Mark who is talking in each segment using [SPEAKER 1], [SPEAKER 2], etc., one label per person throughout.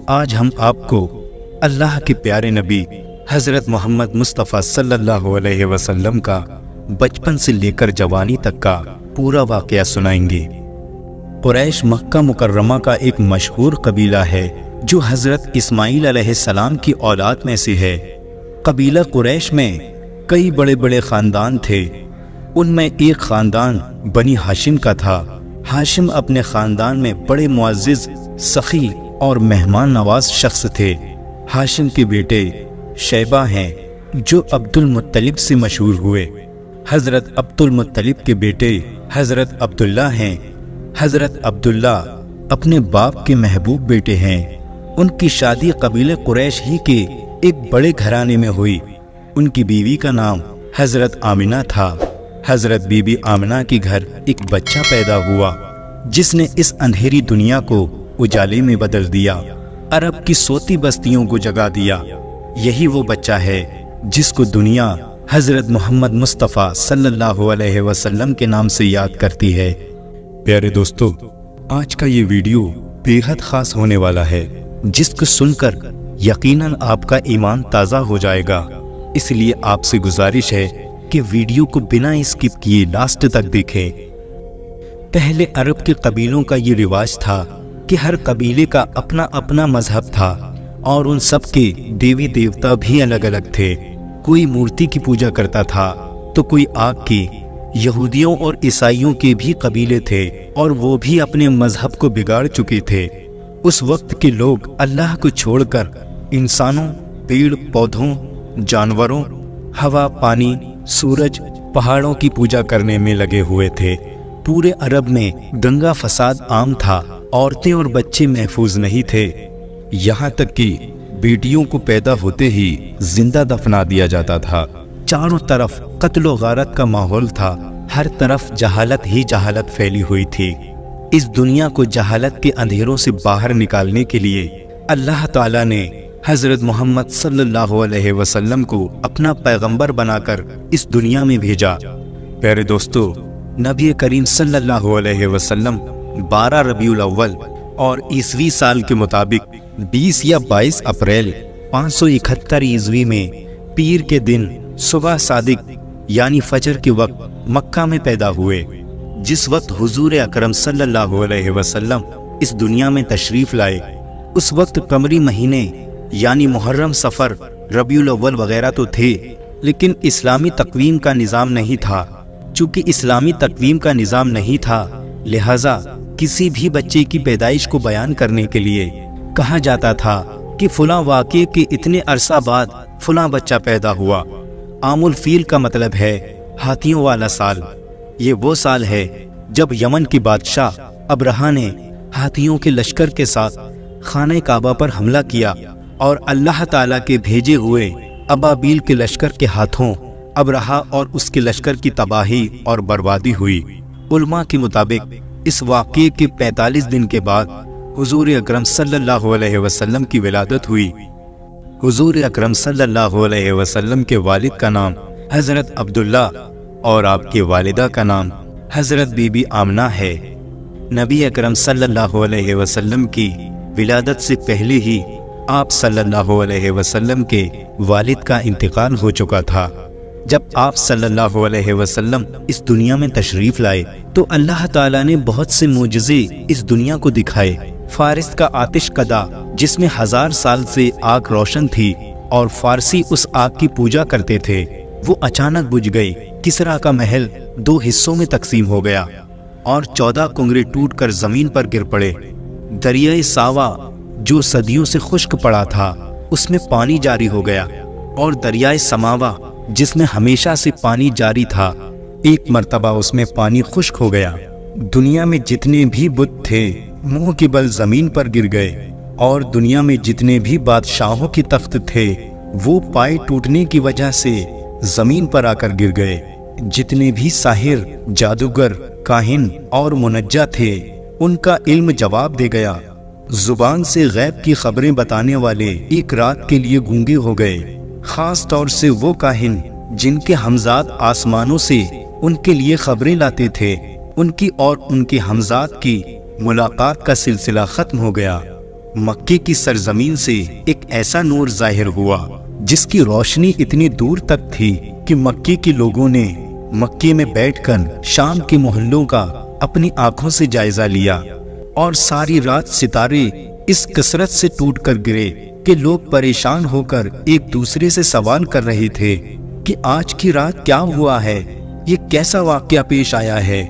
[SPEAKER 1] آج ہم آپ کو اللہ کے پیارے نبی حضرت محمد مصطفیٰ صلی اللہ علیہ وسلم کا بچپن سے لے کر جوانی تک کا پورا واقعہ سنائیں گے۔ قریش مکہ مکرمہ کا ایک مشہور قبیلہ ہے جو حضرت اسماعیل علیہ السلام کی اولاد میں سے ہے۔ قبیلہ قریش میں کئی بڑے بڑے خاندان تھے۔ ان میں ایک خاندان بنی ہاشم کا تھا۔ ہاشم اپنے خاندان میں بڑے معزز، سخی اور مہمان نواز شخص تھے۔ ہاشم کے بیٹے شیبہ ہیں جو عبد المطلب سے مشہور ہوئے۔ حضرت عبد المطلب کے بیٹے حضرت عبداللہ ہیں۔ حضرت عبداللہ اپنے باپ کے محبوب بیٹے ہیں۔ ان کی شادی قبیلہ قریش ہی کے ایک بڑے گھرانے میں ہوئی۔ ان کی بیوی کا نام حضرت آمنہ تھا۔ حضرت بی بی آمنہ کے گھر ایک بچہ پیدا ہوا جس نے اس اندھیری دنیا کو اجالے میں بدل دیا، عرب کی سوتی بستیوں کو جگا دیا۔ یہی وہ بچہ ہے جس کو دنیا حضرت محمد مصطفیٰ صلی اللہ علیہ وسلم کے نام سے یاد کرتی ہے۔ پیارے دوستو، آج کا یہ ویڈیو بے حد خاص ہونے والا ہے، جس کو سن کر یقیناً آپ کا ایمان تازہ ہو جائے گا۔ اس لیے آپ سے گزارش ہے کہ ویڈیو کو بنا اسکپ کیے لاسٹ تک دیکھیں۔ پہلے عرب کے قبیلوں کا یہ رواج تھا کہ ہر قبیلے کا اپنا اپنا مذہب تھا اور ان سب کے دیوی دیوتا بھی الگ الگ تھے۔ کوئی مورتی کی پوجا کرتا تھا تو کوئی آگ کی۔ یہودیوں اور عیسائیوں کے بھی قبیلے تھے اور وہ بھی اپنے مذہب کو بگاڑ چکے تھے۔ اس وقت کے لوگ اللہ کو چھوڑ کر انسانوں، پیڑ پودوں، جانوروں، ہوا، پانی، سورج، پہاڑوں کی پوجا کرنے میں لگے ہوئے تھے۔ پورے عرب میں دنگا فساد عام تھا۔ عورتیں اور بچے محفوظ نہیں تھے، یہاں تک کہ بیٹیوں کو پیدا ہوتے ہی زندہ دفنا دیا جاتا تھا۔ چاروں طرف قتل و غارت کا ماحول تھا۔ ہر طرف جہالت ہی جہالت پھیلی ہوئی تھی۔ اس دنیا کو جہالت کے اندھیروں سے باہر نکالنے کے لیے اللہ تعالیٰ نے حضرت محمد صلی اللہ علیہ وسلم کو اپنا پیغمبر بنا کر اس دنیا میں بھیجا۔ پیارے دوستو، نبی کریم صلی اللہ علیہ وسلم 12 ربیع الاول اور عیسوی سال کے مطابق 20 یا 22 اپریل 571 عیسوی میں پیر کے دن صبح صادق یعنی فجر کے وقت مکہ میں پیدا ہوئے۔ جس وقت حضور اکرم صلی اللہ علیہ وسلم اس دنیا میں تشریف لائے، اس وقت قمری مہینے یعنی محرم، صفر، ربیع الاول وغیرہ تو تھے، لیکن اسلامی تقویم کا نظام نہیں تھا۔ چونکہ اسلامی تقویم کا نظام نہیں تھا، لہٰذا کسی بھی بچے کی پیدائش کو بیان کرنے کے لیے کہا جاتا تھا کہ فلاں واقعے کے اتنے عرصہ بعد فلاں بچہ پیدا ہوا۔ عام الفیل کا مطلب ہے ہاتھیوں والا سال۔ یہ وہ سال ہے جب یمن کے بادشاہ ابرہہ نے ہاتھیوں کے لشکر کے ساتھ خانہ کعبہ پر حملہ کیا اور اللہ تعالیٰ کے بھیجے ہوئے ابابیل کے لشکر کے ہاتھوں ابرہہ اور اس کے لشکر کی تباہی اور بربادی ہوئی۔ علماء کے مطابق اس واقعے کے 45 دن کے بعد حضور اکرم صلی اللہ علیہ وسلم کی ولادت ہوئی۔ حضور اکرم صلی اللہ علیہ وسلم کے والد کا نام حضرت عبداللہ اور آپ کے والدہ کا نام حضرت بی بی آمنہ ہے۔ نبی اکرم صلی اللہ علیہ وسلم کی ولادت سے پہلے ہی آپ صلی اللہ علیہ وسلم کے والد کا انتقال ہو چکا تھا۔ جب آپ صلی اللہ علیہ وسلم اس دنیا میں تشریف لائے تو اللہ تعالیٰ نے بہت سے معجزے اس دنیا کو دکھائے۔ فارس کا آتش کدا جس میں 1000 سال سے آگ روشن تھی اور فارسی اس آگ کی پوجا کرتے تھے، وہ اچانک بجھ گئی۔ کسریٰ کا محل 2 حصوں میں تقسیم ہو گیا اور 14 کنگرے ٹوٹ کر زمین پر گر پڑے۔ دریائے ساوا جو صدیوں سے خشک پڑا تھا، اس میں پانی جاری ہو گیا، اور دریائے سماوا جس میں ہمیشہ سے پانی جاری تھا، ایک مرتبہ اس میں پانی خشک ہو گیا۔ دنیا میں جتنے بھی بت تھے منہ کے بل زمین پر گر گئے، اور دنیا میں جتنے بھی بادشاہوں کے تخت تھے وہ پائے ٹوٹنے کی وجہ سے زمین پر آ کر گر گئے۔ جتنے بھی ساحر، جادوگر، کاہن اور منجم تھے، ان کا علم جواب دے گیا۔ زبان سے غیب کی خبریں بتانے والے ایک رات کے لیے گونگے ہو گئے۔ خاص طور سے وہ کاہن جن کے ہمزاد آسمانوں سے ان کے لیے خبریں لاتے تھے، ان کی اور ان کے ہمزاد کی ملاقات کا سلسلہ ختم ہو گیا۔ مکے کی سرزمین سے ایک ایسا نور ظاہر ہوا جس کی روشنی اتنی دور تک تھی کہ مکے کے لوگوں نے مکے میں بیٹھ کر شام کے محلوں کا اپنی آنکھوں سے جائزہ لیا، اور ساری رات ستارے اس کثرت سے ٹوٹ کر گرے کہ لوگ پریشان ہو کر ایک دوسرے سے سوال کر رہے تھے کہ آج کی رات کیا ہوا ہے، یہ کیسا واقعہ پیش آیا ہے۔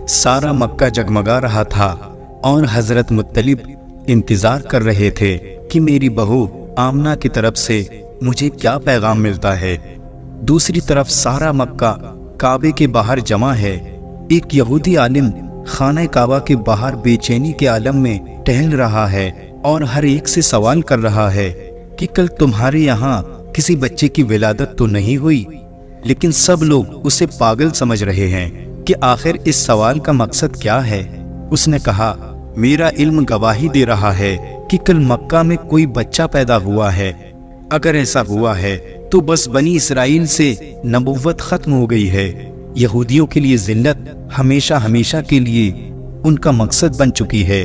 [SPEAKER 1] سارا مکہ جگمگا رہا تھا اور حضرت مطلب انتظار کر رہے تھے کہ میری بہو آمنہ کی طرف سے مجھے کیا پیغام ملتا ہے۔ دوسری طرف سارا مکہ کعبے کے باہر جمع ہے۔ ایک یہودی عالم خانہ کعبہ کے باہر بے چینی کے عالم میں ٹہل رہا ہے اور ہر ایک سے سوال کر رہا ہے کہ کل تمہارے یہاں کسی بچے کی ولادت تو نہیں ہوئی، لیکن سب لوگ اسے پاگل سمجھ رہے ہیں کہ آخر اس سوال کا مقصد کیا ہے۔ اس نے کہا، میرا علم گواہی دے رہا ہے کہ کل مکہ میں کوئی بچہ پیدا ہوا ہے۔ اگر ایسا ہوا ہے تو بس بنی اسرائیل سے نبوت ختم ہو گئی ہے۔ یہودیوں کے لیے ذلت ہمیشہ ہمیشہ کے لیے ان کا مقصد بن چکی ہے۔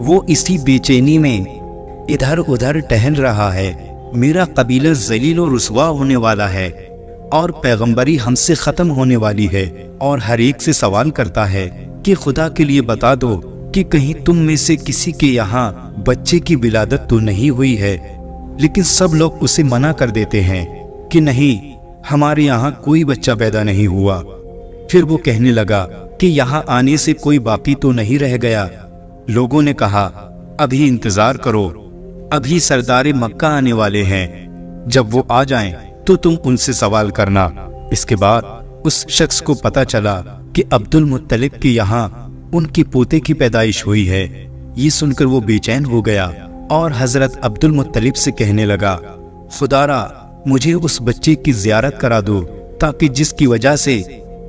[SPEAKER 1] وہ اسی بے چینی میں ادھر ادھر ٹہل رہا ہے۔ میرا قبیلہ ذلیل و رسوا ہونے والا ہے اور پیغمبری ہم سے ختم ہونے والی ہے، اور ہر ایک سے سوال کرتا ہے کہ خدا کے لیے بتا دو کہ کہیں تم میں سے کسی کے یہاں بچے کی ولادت تو نہیں ہوئی ہے۔ لیکن سب لوگ اسے منع کر دیتے ہیں کہ نہیں، ہمارے یہاں کوئی بچہ پیدا نہیں ہوا۔ پھر وہ کہنے لگا کہ یہاں آنے سے کوئی باقی تو نہیں رہ گیا۔ لوگوں نے کہا، ابھی انتظار کرو، ابھی سردار مکہ آنے والے ہیں، جب وہ آ جائیں تو تم ان سے سوال کرنا۔ اس کے بعد اس شخص کو پتا چلا کہ عبد المطلب کے یہاں ان کے پوتے کی پیدائش ہوئی ہے۔ یہ سن کر وہ بے چین ہو گیا اور حضرت عبد المطلب سے کہنے لگا، خدا را مجھے اس بچے کی زیارت کرا دو، تاکہ جس کی وجہ سے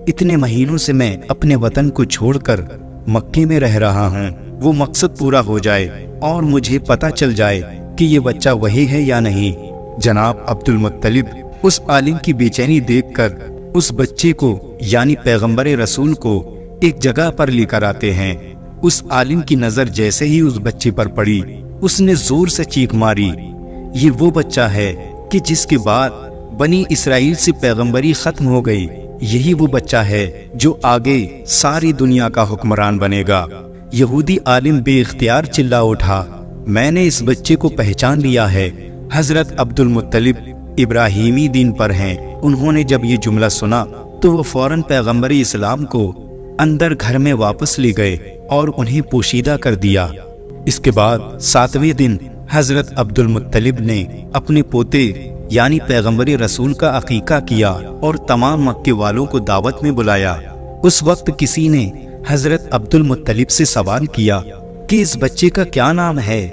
[SPEAKER 1] اتنے مہینوں سے میں اپنے وطن کو چھوڑ کر مکے میں رہ رہا ہوں، وہ مقصد پورا ہو جائے اور مجھے پتا چل جائے کہ یہ بچہ وہی ہے یا نہیں۔ جناب عبد المطلب اس عالم کی بے چینی دیکھ کر اس بچے کو یعنی پیغمبر رسول کو ایک جگہ پر لے کر آتے ہیں۔ اس عالم کی نظر جیسے ہی اس بچے پر پڑی، اس نے زور سے چیخ ماری، یہ وہ بچہ ہے کہ جس کے بعد بنی اسرائیل سے پیغمبری ختم ہو گئی، یہی وہ بچہ ہے جو آگے ساری دنیا کا حکمران بنے گا۔ یہودی عالم بے اختیار چلا اٹھا، میں نے اس بچے کو پہچان لیا ہے، حضرت عبد المطلب ابراہیمی دین پر ہیں۔ انہوں نے جب یہ جملہ سنا تو وہ فوراً پیغمبر اسلام کو اندر گھر میں واپس لے گئے اور انہیں پوشیدہ کر دیا۔ اس کے بعد 7ویں دن حضرت عبد المطلب نے اپنے پوتے یعنی پیغمبر رسول کا عقیقہ کیا اور تمام مکے والوں کو دعوت میں بلایا۔ اس وقت کسی نے حضرت عبد المطلب سے سوال کیا کہ اس بچے کا کیا نام ہے؟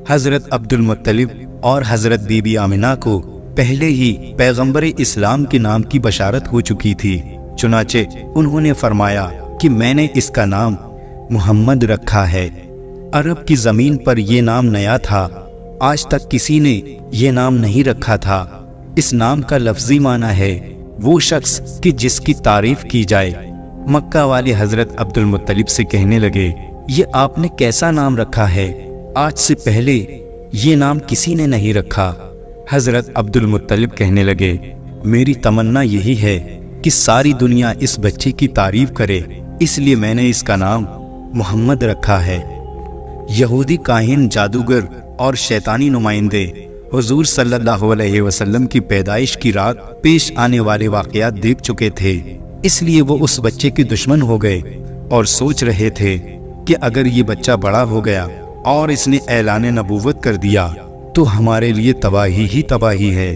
[SPEAKER 1] حضرت عبد المطلب اور حضرت بی بی آمنہ کو پہلے ہی پیغمبر اسلام کے نام کی بشارت ہو چکی تھی، چنانچہ انہوں نے فرمایا کہ میں نے اس کا نام محمد رکھا ہے۔ عرب کی زمین پر یہ نام نیا تھا، آج تک کسی نے یہ نام نہیں رکھا تھا۔ اس نام کا لفظی معنی ہے وہ شخص کہ جس کی تعریف کی جائے۔ مکہ والے حضرت عبد المطلب سے کہنے لگے، یہ آپ نے کیسا نام رکھا ہے؟ آج سے پہلے یہ نام کسی نے نہیں رکھا۔ حضرت عبد المطلب کہنے لگے، میری تمنا یہی ہے کہ ساری دنیا اس بچے کی تعریف کرے، اس لیے میں نے اس کا نام محمد رکھا ہے۔ یہودی کاہن، جادوگر اور شیطانی نمائندے حضور صلی اللہ علیہ وسلم کی پیدائش کی رات پیش آنے والے واقعات دیکھ چکے تھے، اس لیے وہ اس بچے کے دشمن ہو گئے اور سوچ رہے تھے کہ اگر یہ بچہ بڑا ہو گیا اور اس نے اعلان نبوت کر دیا تو ہمارے لیے تباہی ہی تباہی ہے۔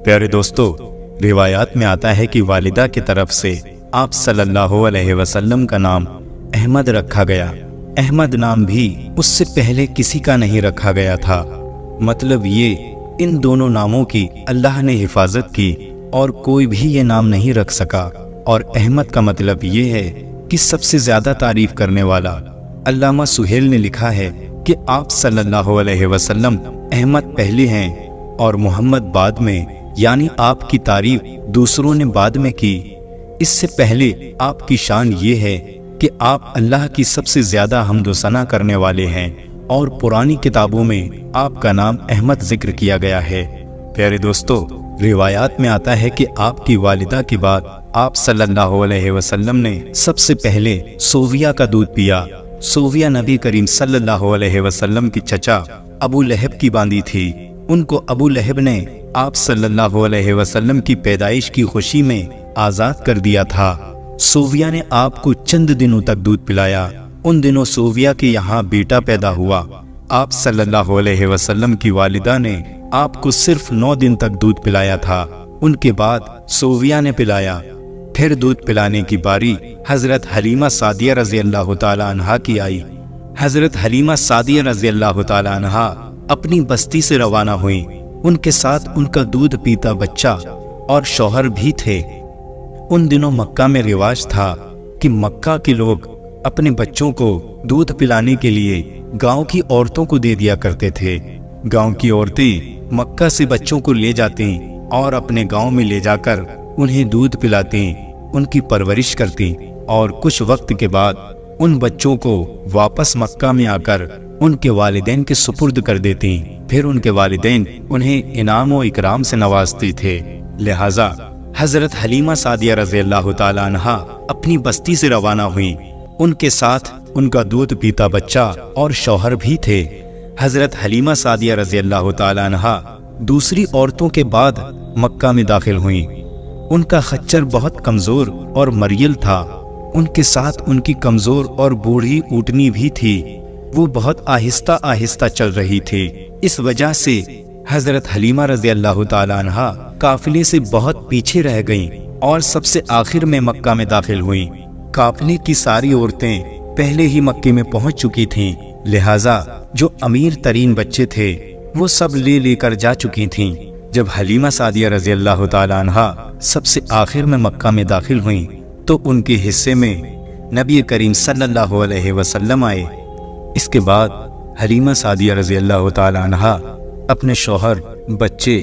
[SPEAKER 1] پیارے دوستو، روایات میں آتا ہے کہ والدہ کی طرف سے آپ صلی اللہ علیہ وسلم کا نام احمد رکھا گیا۔ احمد نام بھی اس سے پہلے کسی کا نہیں رکھا گیا تھا۔ مطلب یہ ان دونوں ناموں کی اللہ نے حفاظت کی اور کوئی بھی یہ نام نہیں رکھ سکا۔ اور احمد کا مطلب یہ ہے کہ سب سے زیادہ تعریف کرنے والا۔ علامہ سہیل نے لکھا ہے کہ آپ صلی اللہ علیہ وسلم احمد پہلے ہیں اور محمد بعد میں، یعنی آپ کی تعریف دوسروں نے بعد میں کی۔ اس سے پہلے آپ کی شان یہ ہے کہ آپ اللہ کی سب سے زیادہ حمد و ثنا کرنے والے ہیں اور پرانی کتابوں میں آپ کا نام احمد ذکر کیا گیا ہے۔ پیارے دوستو، روایات میں آتا ہے کہ آپ کی والدہ کے بعد آپ صلی اللہ علیہ وسلم نے سب سے پہلے صوفیہ کا دودھ پیا۔ صوفیہ نبی کریم صلی اللہ علیہ وسلم کی چچا ابو لہب کی باندی تھی۔ ان کو ابو لہب نے آپ صلی اللہ علیہ وسلم کی پیدائش کی خوشی میں آزاد کر دیا تھا۔ صوفیہ نے آپ کو چند دنوں تک دودھ پلایا۔ ان دنوں صوفیہ کے یہاں بیٹا پیدا ہوا۔ آپ صلی اللہ علیہ وسلم کی والدہ نے آپ کو صرف 9 دن تک دودھ پلایا تھا۔ ان کے بعد صوفیہ نے پلایا۔ پھر دودھ پلانے کی باری حضرت حلیمہ سعدیہ رضی اللہ تعالی عنہا کی آئی۔ حضرت حلیمہ سعدیہ رضی اللہ تعالی عنہا اپنی بستی سے روانہ ہوئیں۔ ان کے ساتھ ان کا دودھ پیتا بچہ اور شوہر بھی تھے۔ ان دنوں مکہ میں رواج تھا کہ مکہ کے لوگ اپنے بچوں کو دودھ پلانے کے لیے گاؤں کی عورتوں کو دے دیا کرتے تھے۔ گاؤں کی عورتیں مکہ سے بچوں کو لے جاتی اور اپنے گاؤں میں لے جا کر انہیں دودھ پلاتی، ان کی پرورش کرتی اور کچھ وقت کے بعد ان بچوں کو واپس مکہ میں آ کر ان کے والدین کے سپرد کر دیتی۔ پھر ان کے والدین انہیں انعام و اکرام سے نوازتے تھے۔ لہٰذا حضرت حلیمہ سعدیہ رضی اللہ تعالی عنہا اپنی بستی سے روانہ ہوئیں۔ ان کے ساتھ ان کا دودھ پیتا بچہ اور شوہر بھی تھے۔ حضرت حلیمہ سعدیہ رضی اللہ تعالی عنہا دوسری عورتوں کے بعد مکہ میں داخل ہوئیں۔ ان کا خچر بہت کمزور اور مریل تھا۔ ان کے ساتھ ان کی کمزور اور بوڑھی اونٹنی بھی تھی۔ وہ بہت آہستہ آہستہ چل رہی تھی۔ اس وجہ سے حضرت حلیمہ رضی اللہ تعالی عنہا قافلے سے بہت پیچھے رہ گئیں اور سب سے آخر میں مکہ میں داخل ہوئیں۔ قافلے کی ساری عورتیں پہلے ہی مکے میں پہنچ چکی تھیں، لہٰذا جو امیر ترین بچے تھے وہ سب لے کر جا چکی تھیں۔ جب حلیمہ سعدیہ رضی اللہ تعالی عنہا سب سے آخر میں مکہ میں داخل ہوئیں تو ان کے حصے میں نبی کریم صلی اللہ علیہ وسلم آئے۔ اس کے بعد حلیمہ سعدیہ رضی اللہ تعالی عنہا اپنے شوہر، بچے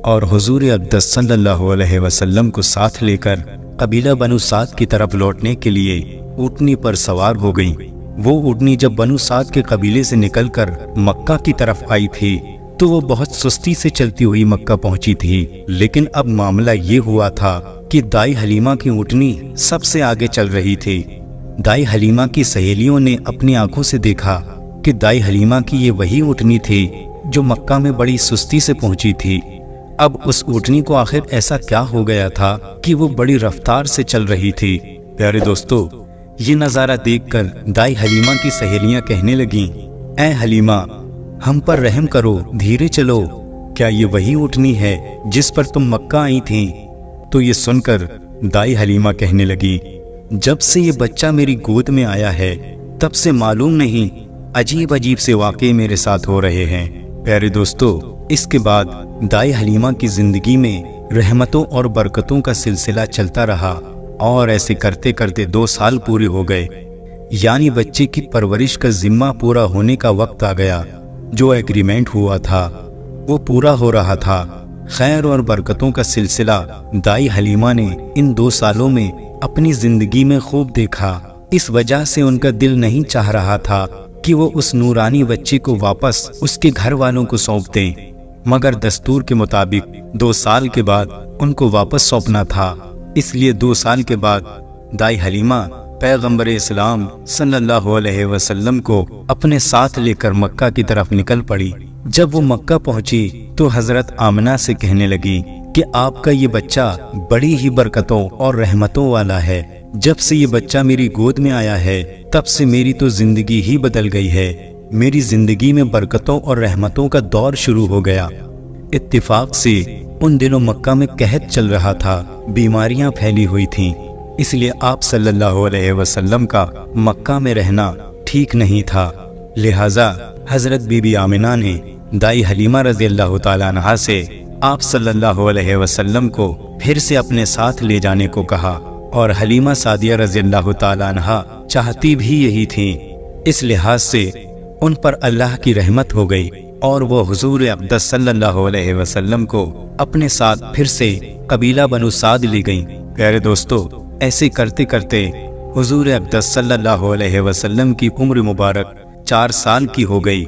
[SPEAKER 1] اور حضور اقدس صلی اللہ علیہ وسلم کو ساتھ لے کر قبیلہ بنو سعد کی طرف لوٹنے کے لیے اونٹنی پر سوار ہو گئیں۔ وہ اونٹنی جب بنو سعد کے قبیلے سے نکل کر مکہ کی طرف آئی تھی تو وہ بہت سستی سے چلتی ہوئی مکہ پہنچی تھی، لیکن اب معاملہ یہ ہوا تھا کہ دائی حلیمہ کی اونٹنی سب سے آگے چل رہی تھی۔ دائی حلیمہ کی سہیلیوں نے اپنی آنکھوں سے دیکھا کہ دائی حلیمہ کی یہ وہی اونٹنی تھی جو مکہ میں بڑی سستی سے پہنچی تھی۔ اب اس اونٹنی کو آخر ایسا کیا ہو گیا تھا کہ وہ بڑی رفتار سے چل رہی تھی؟ پیارے دوستو، یہ نظارہ دیکھ کر دائی حلیمہ کی سہیلیاں کہنے لگیں، اے حلیمہ، ہم پر رحم کرو، دھیرے چلو، کیا یہ وہی اونٹنی ہے جس پر تم مکہ آئی تھیں؟ تو یہ سن کر دائی حلیمہ کہنے لگی، جب سے یہ بچہ میری گود میں آیا ہے تب سے معلوم نہیں عجیب عجیب سے واقعے میرے ساتھ ہو رہے ہیں۔ پیارے دوستو، اس کے بعد دائی حلیمہ کی زندگی میں رحمتوں اور برکتوں کا سلسلہ چلتا رہا اور ایسے کرتے کرتے 2 سال پورے ہو گئے، یعنی بچے کی پرورش کا ذمہ پورا ہونے کا وقت آ گیا۔ جو ایگریمنٹ ہوا تھا وہ پورا ہو رہا تھا۔ خیر اور برکتوں کا سلسلہ دائی حلیمہ نے ان 2 سالوں میں اپنی زندگی میں خوب دیکھا۔ اس وجہ سے ان کا دل نہیں چاہ رہا تھا کہ وہ اس نورانی بچے کو واپس اس کے گھر والوں کو سونپ دیں، مگر دستور کے مطابق 2 سال کے بعد ان کو واپس سونپنا تھا۔ اس لیے 2 سال کے بعد دائی حلیمہ پیغمبر اسلام صلی اللہ علیہ وسلم کو اپنے ساتھ لے کر مکہ کی طرف نکل پڑی۔ جب وہ مکہ پہنچی تو حضرت آمنہ سے کہنے لگی کہ آپ کا یہ بچہ بڑی ہی برکتوں اور رحمتوں والا ہے۔ جب سے یہ بچہ میری گود میں آیا ہے تب سے میری تو زندگی ہی بدل گئی ہے۔ میری زندگی میں برکتوں اور رحمتوں کا دور شروع ہو گیا۔ اتفاق سے ان دنوں مکہ میں قحط چل رہا تھا، بیماریاں پھیلی ہوئی تھیں، اس لیے آپ صلی اللہ علیہ وسلم کا مکہ میں رہنا ٹھیک نہیں تھا۔ لہٰذا حضرت بی بی آمنہ نے دائی حلیمہ رضی اللہ تعالیٰ عنہا سے آپ صلی اللہ علیہ وسلم کو پھر سے اپنے ساتھ لے جانے کو کہا، اور حلیمہ سعدیہ رضی اللہ تعالیٰ عنہا چاہتی بھی یہی تھیں۔ اس لحاظ سے ان پر اللہ کی رحمت ہو گئی اور وہ حضور اقدس صلی اللہ علیہ وسلم کو اپنے ساتھ پھر سے قبیلہ بنو سعد لے گئیں۔ پیارے دوستو، ایسے کرتے کرتے حضور اقدس صلی اللہ علیہ وسلم کی عمر مبارک 4 سال کی ہو گئی۔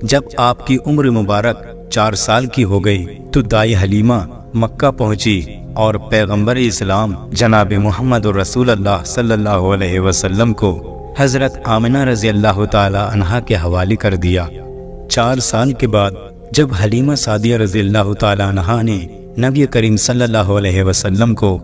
[SPEAKER 1] جب آپ کی عمر مبارک 4 سال کی ہو گئی تو دائی حلیمہ مکہ پہنچی اور پیغمبر اسلام جناب محمد رسول اللہ صلی اللہ علیہ وسلم کو حضرت آمنہ رضی اللہ تعالی عنہا کے حوالے کر دیا۔ 4 سال کے بعد جب حلیمہ سعدیہ رضی اللہ تعالی عنہا نے نبی کریم صلی اللہ علیہ وسلم کو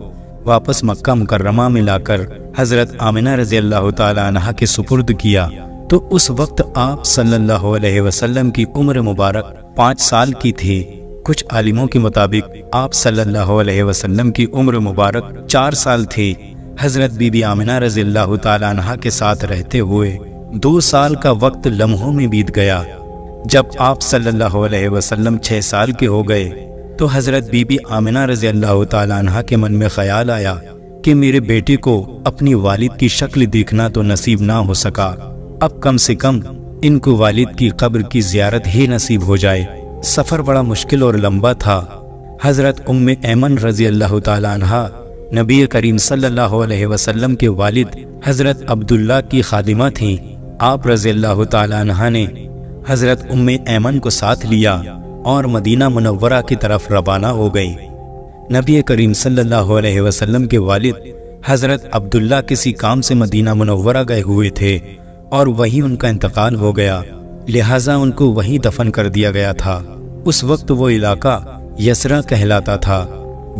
[SPEAKER 1] واپس مکہ مکرمہ میں لا کر حضرت آمنہ رضی اللہ تعالی عنہا کے سپرد کیا تو اس وقت آپ صلی اللہ علیہ وسلم کی عمر مبارک 5 سال کی تھی۔ کچھ عالموں کے مطابق آپ صلی اللہ علیہ وسلم کی عمر مبارک 4 سال تھی۔ حضرت بی بی آمنہ رضی اللہ تعالی عنہا کے ساتھ رہتے ہوئے 2 سال کا وقت لمحوں میں بیت گیا۔ جب آپ صلی اللہ علیہ وسلم 6 سال کے ہو گئے تو حضرت بی بی آمنہ رضی اللہ تعالی عنہا کے من میں خیال آیا کہ میرے بیٹے کو اپنی والد کی شکل دیکھنا تو نصیب نہ ہو سکا، اب کم سے کم ان کو والد کی قبر کی زیارت ہی نصیب ہو جائے۔ سفر بڑا مشکل اور لمبا تھا۔ حضرت ام ایمن رضی اللہ تعالی عنہا نبی کریم صلی اللہ علیہ وسلم کے والد حضرت عبداللہ کی خادمہ تھیں۔ آپ رضی اللہ تعالی عنہا نے حضرت ام ایمن کو ساتھ لیا اور مدینہ منورہ کی طرف روانہ ہو گئی۔ نبی کریم صلی اللہ علیہ وسلم کے والد حضرت عبداللہ کسی کام سے مدینہ منورہ گئے ہوئے تھے اور وہیں ان کا انتقال ہو گیا، لہٰذا ان کو وہیں دفن کر دیا گیا تھا۔ اس وقت وہ علاقہ یسرا کہلاتا تھا۔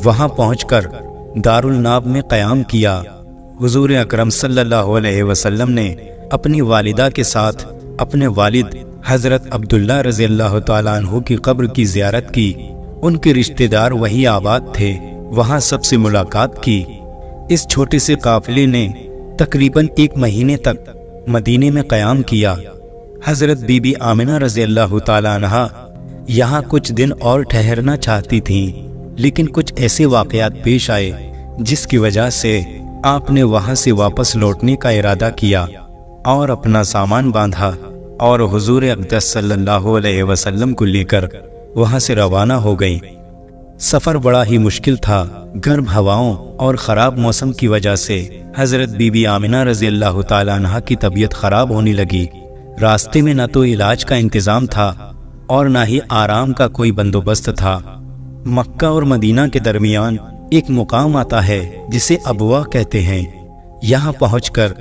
[SPEAKER 1] وہاں پہنچ کر دارالناب میں قیام کیا۔ حضور اکرم صلی اللہ علیہ وسلم نے اپنی والدہ کے ساتھ اپنے والد حضرت عبداللہ رضی اللہ تعالیٰ عنہ کی قبر کی زیارت کی۔ ان کے رشتہ دار وہی آباد تھے، وہاں سب سے ملاقات کی۔ اس چھوٹے سے قافلے نے تقریباً 1 مہینے تک مدینے میں قیام کیا۔ حضرت بی بی آمنہ رضی اللہ تعالیٰ عنہا یہاں کچھ دن اور ٹھہرنا چاہتی تھیں، لیکن کچھ ایسے واقعات پیش آئے جس کی وجہ سے آپ نے وہاں سے واپس لوٹنے کا ارادہ کیا اور اپنا سامان باندھا اور حضور اقدس صلی اللہ علیہ وسلم کو لے کر وہاں سے روانہ ہو گئی۔ سفر بڑا ہی مشکل تھا۔ گرم ہواؤں اور خراب موسم کی وجہ سے حضرت بی بی آمنہ رضی اللہ تعالی عنہا کی طبیعت خراب ہونے لگی۔ راستے میں نہ تو علاج کا انتظام تھا اور نہ ہی آرام کا کوئی بندوبست تھا۔ مکہ اور مدینہ کے درمیان ایک مقام آتا ہے جسے ابوا کہتے ہیں۔ یہاں پہنچ کر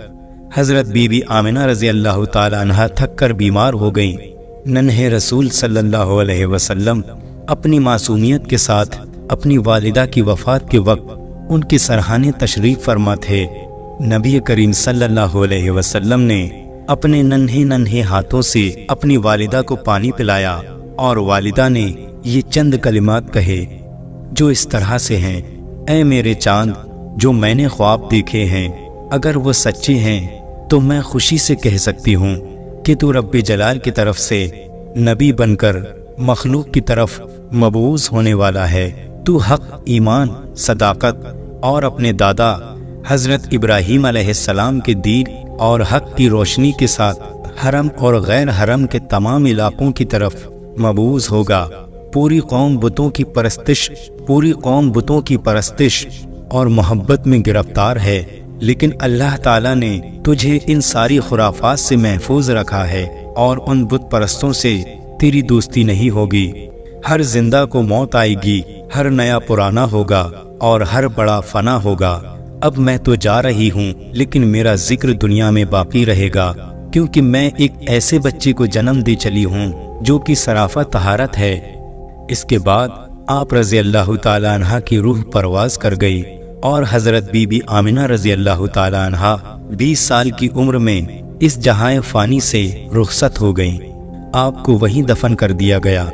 [SPEAKER 1] حضرت بی بی آمنہ رضی اللہ تعالی عنہا تھک کر بیمار ہو گئیں۔ ننھے رسول صلی اللہ علیہ وسلم اپنی معصومیت کے ساتھ اپنی والدہ کی وفات کے وقت ان کی سرحانے تشریف فرما تھے۔ نبی کریم صلی اللہ علیہ وسلم نے اپنے ننھے ہاتھوں سے اپنی والدہ کو پانی پلایا اور والدہ نے یہ چند کلمات کہے جو اس طرح سے ہیں: اے میرے چاند، جو میں نے خواب دیکھے ہیں اگر وہ سچے ہیں تو میں خوشی سے کہہ سکتی ہوں کہ تو رب جلال کی طرف سے نبی بن کر مخلوق کی طرف مبعوث ہونے والا ہے۔ تو حق، ایمان، صداقت اور اپنے دادا حضرت ابراہیم علیہ السلام کے دین اور حق کی روشنی کے ساتھ حرم اور غیر حرم کے تمام علاقوں کی طرف مبعوث ہوگا۔ پوری قوم بتوں کی پرستش اور محبت میں گرفتار ہے، لیکن اللہ تعالیٰ نے تجھے ان ساری خرافات سے محفوظ رکھا ہے اور ان بت پرستوں سے تیری دوستی نہیں ہوگی۔ ہر زندہ کو موت آئے گی، ہر نیا پرانا ہوگا اور ہر بڑا فنا ہوگا۔ اب میں تو جا رہی ہوں، لیکن میرا ذکر دنیا میں باقی رہے گا، کیونکہ میں ایک ایسے بچے کو جنم دے چلی ہوں جو کہ صرافہ طہارت ہے۔ اس کے بعد آپ رضی اللہ تعالی عنہ کی روح پرواز کر گئی اور حضرت بی بی آمنہ رضی اللہ تعالی عنہ 20 سال کی عمر میں اس جہاں فانی سے رخصت ہو گئیں۔ آپ کو وہیں دفن کر دیا گیا۔